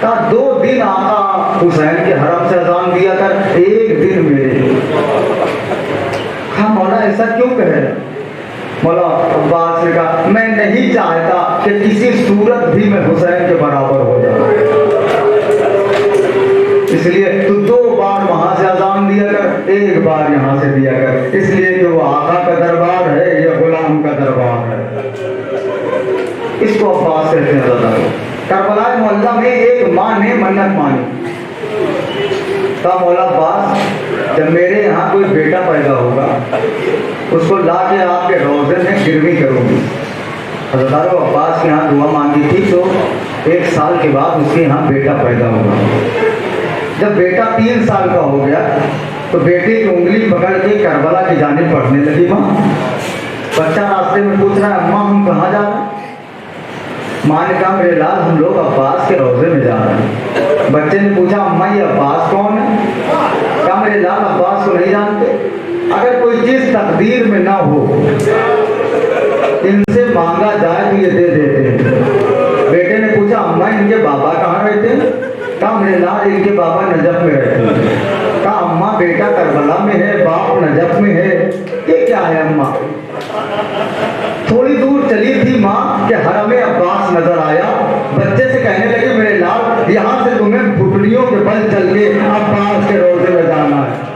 का 2 दिन आका हुसैन के हरम से अजान दिया कर, 1 दिन मेरे। हाँ मौला ऐसा क्यों कह रहे? मौला अब्बास ने कहा मैं नहीं चाहता कि किसी सूरत भी मैं हुसैन के बराबर हो जाऊं, इसलिए तू 2 बार वहां से अजान दिया कर, 1 बार यहाँ से दिया कर, इसलिए कि वो आका का दरबार है या गुलाम का दरबार है। इसको अब्बास कहते हैं। दादा करबला मोहल्ला में एक माँ ने मन्नत मानी, कहा मौला अब्बास जब मेरे यहाँ कोई बेटा पैदा होगा उसको ला के आपके रोजे में गिरवी करूंगी। हज़रत अब्बास के यहाँ दुआ मांगी थी तो 1 साल के बाद उसके यहाँ बेटा पैदा हुआ। जब बेटा 3 साल का हो गया तो बेटे की उंगली पकड़ के करबला की जानिब बढ़ने लगी माँ। बच्चा रास्ते में पूछ रहा है अम्मा हम कहाँ जा रहे हैं? माँ ने कहा मेरे लाल हम लोग अब्बास के रोजे में जा रहे हैं। बच्चे ने पूछा अम्मा ये अब्बास कौन है? कहा मेरे लाल अब्बास को नहीं जानते। अगर कोई चीज तकदीर में ना हो इनसे मांगा जाए तो ये दे देते हैं। बेटे ने पूछा अम्मा इनके बाबा कहाँ रहते हैं? कहा मेरे लाल इनके बाबा नजफ में रहते हैं। कहा अम्मा बेटा करबला में है, बाप नजफ में है, ये क्या है अम्मा? थोड़ी दूर चली थी माँ कि हरम अब्बास नजर आया। बच्चे से कहने लगे मेरे लाल यहाँ से तुम्हें घुटनियों के बल चल के अब्बास के रोजे में जाना है।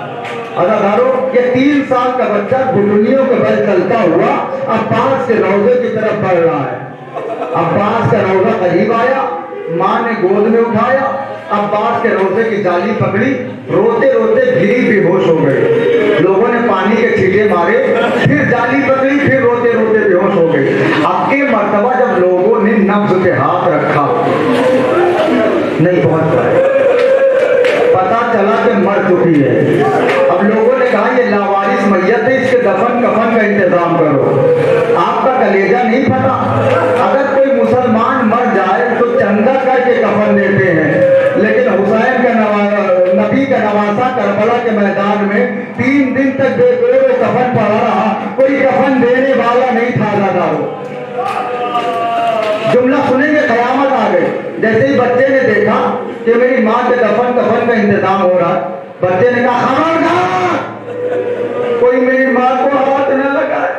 अदाकारों ये 3 साल का बच्चा घुटनियों के बल चलता हुआ अब्बास के रोजे की तरफ बढ़ रहा है। अब्बास का रोजा करीब आया, माँ ने गोद में उठाया, अब्बास के रोजे की जाली पकड़ी, रोते रोते गिरी बेहोश हो गए। लोगों ने पानी के छींटे मारे, फिर जाली पकड़ी, फिर रोते रोते बेहोश हो गए। अब के मर्तबा जब लोगों ने नब्ज पे हाथ रखा नहीं पहुंच पाए, पता चला कि मर चुकी है। अब लोगों ने कहा ये लावारिस मैयत है, इसके दफन कफन का इंतजाम करो। आपका कलेजा नहीं पता, अगर कोई मुसलमान मर जाए तो चंदा करके कफन देते हैं, लेकिन हुसैन का नबी का नवासा करबला के मैदान में 3 दिन तक बेगोर कफन पड़ा रहा, कोई कफन देने वाला नहीं था। जुमला सुनेंगे कयामत आ गई। जैसे ही बच्चे ने देखा कि मेरी माँ के दफन कफन का इंतजाम हो रहा, बच्चे ने कहा खबरदार कोई मेरी माँ को हाथ न लगाए,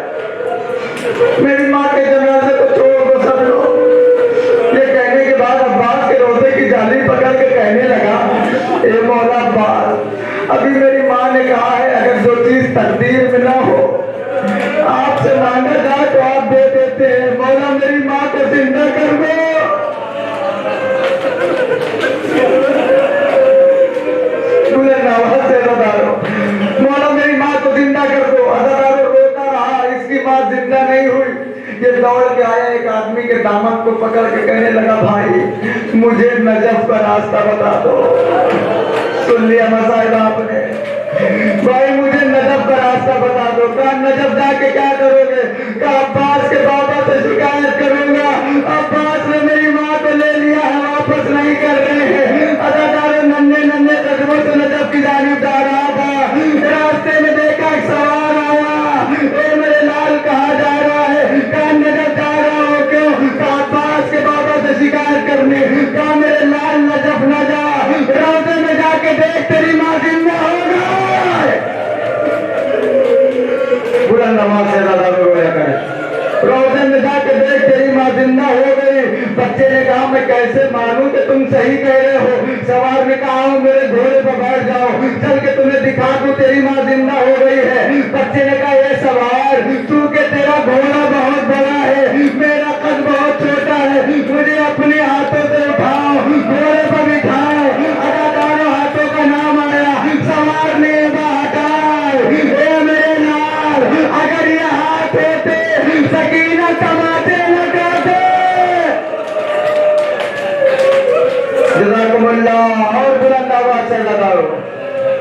मेरी माँ के जनाजे को छोड़ दो सब लोग। ये कहने के बाद अब्बास के रोजे की जाली पकड़ के कहने लगा ए मौला अब्बास अभी मेरी माँ ने कहा है अगर जो चीज तकदीर में ना हो आपसे मांगा जाए तो आप दे देते हैं। मौला मेरी माँ को जिंदा कर दो। मौला मेरी माँ को जिंदा कर दो। अदाकारों रोता रहा, इसकी माँ जिंदा नहीं हुई। ये दौड़ के आया एक आदमी के दामन को पकड़ के कहने लगा भाई मुझे नजफ का रास्ता बता दो। सुन लिया मसाइब आपने? भाई मुझे नजफ का रास्ता बता दो। कहा नजफ जाके क्या करोगे? कहा अब्बास के बाबा से शिकायत करूंगा, अब्बास ने मेरी माँ को ले लिया है, वापस नहीं कर रहे हैं। अदाकारों नन्हे नन्हे कदमों से नजफ की जानिब जा रहा था, रास्ते में देखा एक सवार आया, ए मेरे लाल कहाँ जा रहा है? कहा नजफ जा रहा हो। क्यों? कहा अब्बास के बाबा से शिकायत करने। कहा मेरे लाल नजफ न जा, देख तेरी माँ जिंदा हो गई। बुलंद आवाज से दादा रोया करे, रोशन में जाके देख तेरी माँ जिंदा हो गई। बच्चे ने कहा मैं कैसे मानूं कि तुम सही कह रहे हो। सवार ने कहा आओ मेरे घोड़े पर बैठ जाओ, चल के तुम्हें दिखा दूं तेरी माँ जिंदा हो गई है। बच्चे ने कहा ये सवार तू के तेरा घोड़ा बहुत बड़ा है, मेरा कद बहुत छोटा है, मुझे अपने हाथों से उठाओ, घोड़े पर बिठाओ। अदाकारों हाथों का नाम आया, सवार ने हटाए। ए मेरे लाल, अगर ये हाथ होते सकीना टमाटे लगाते। जज़ाकुमुल्लाह, और बुलंद आवाज से लगाओ।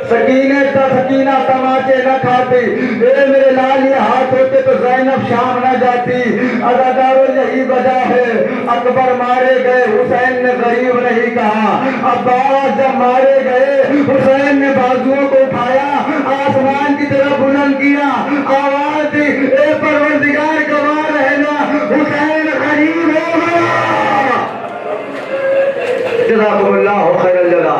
सकीना तमाचे न खाती। ए मेरे लाल ये हाथ होते तो ज़ैनब शाम न जाती। अदादारों यही वजह है अकबर मारे गए, हुसैन ने गरीब नहीं कहा। अब्बास जब मारे गए, हुसैन ने बाजुओं को उठाया, आसमान की तरफ बुलंद किया, आवाज दी ए परवरदिगार गवाह रहना, हुसैन गरीब हो गया। जज़ाकुमुल्लाह खैरल जज़ा।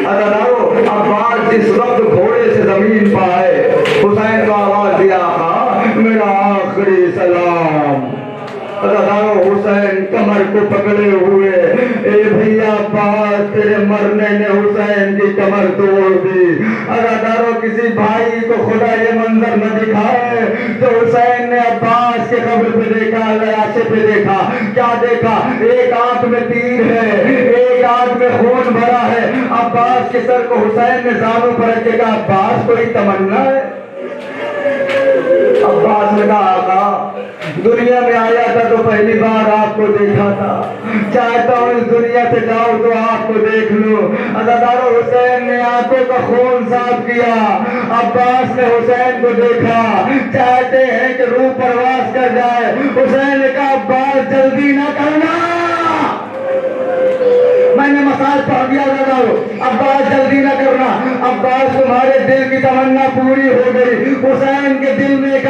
अदादारों अब्बास जिस वक्त घोड़े से जमीन पर आए, हुसैन को आवाज दिया आका मेरा आखिरी सलाम। अदादारों हुसैन कमर को पकड़े हुए, ए भैया अब्बास तेरे मरने ने हुसैन की कमर तोड़ दी। अदादारों किसी भाई को खुदा ये मंजर न दिखाए। तो हुसैन ने अब्बास के कब्र पे देखा, लाशे पे देखा, क्या देखा? एक आंख में तीर है, एक आंख में खून भरा है। अब्बास के सर को हुसैन ने जानों पर रखेगा, अब्बास कोई तमन्ना है? अब्बास ने कहा आका दुनिया में आया था तो पहली बार आपको देखा था, चाहता हूँ इस दुनिया से जाओ तो आपको देख लो। अदादारों हुसैन ने आंखों का खून साफ किया, अब्बास ने हुसैन को देखा, चाहते हैं कि रूह परवास कर जाए। हुसैन ने कहा अब्बास जल्दी ना करना, मैंने मसाज पढ़ दिया दादाओ, अब्बास जल्दी ना करना। अब्बास तुम्हारे दिल की तमन्ना पूरी हो गई। हुसैन के दिल में एक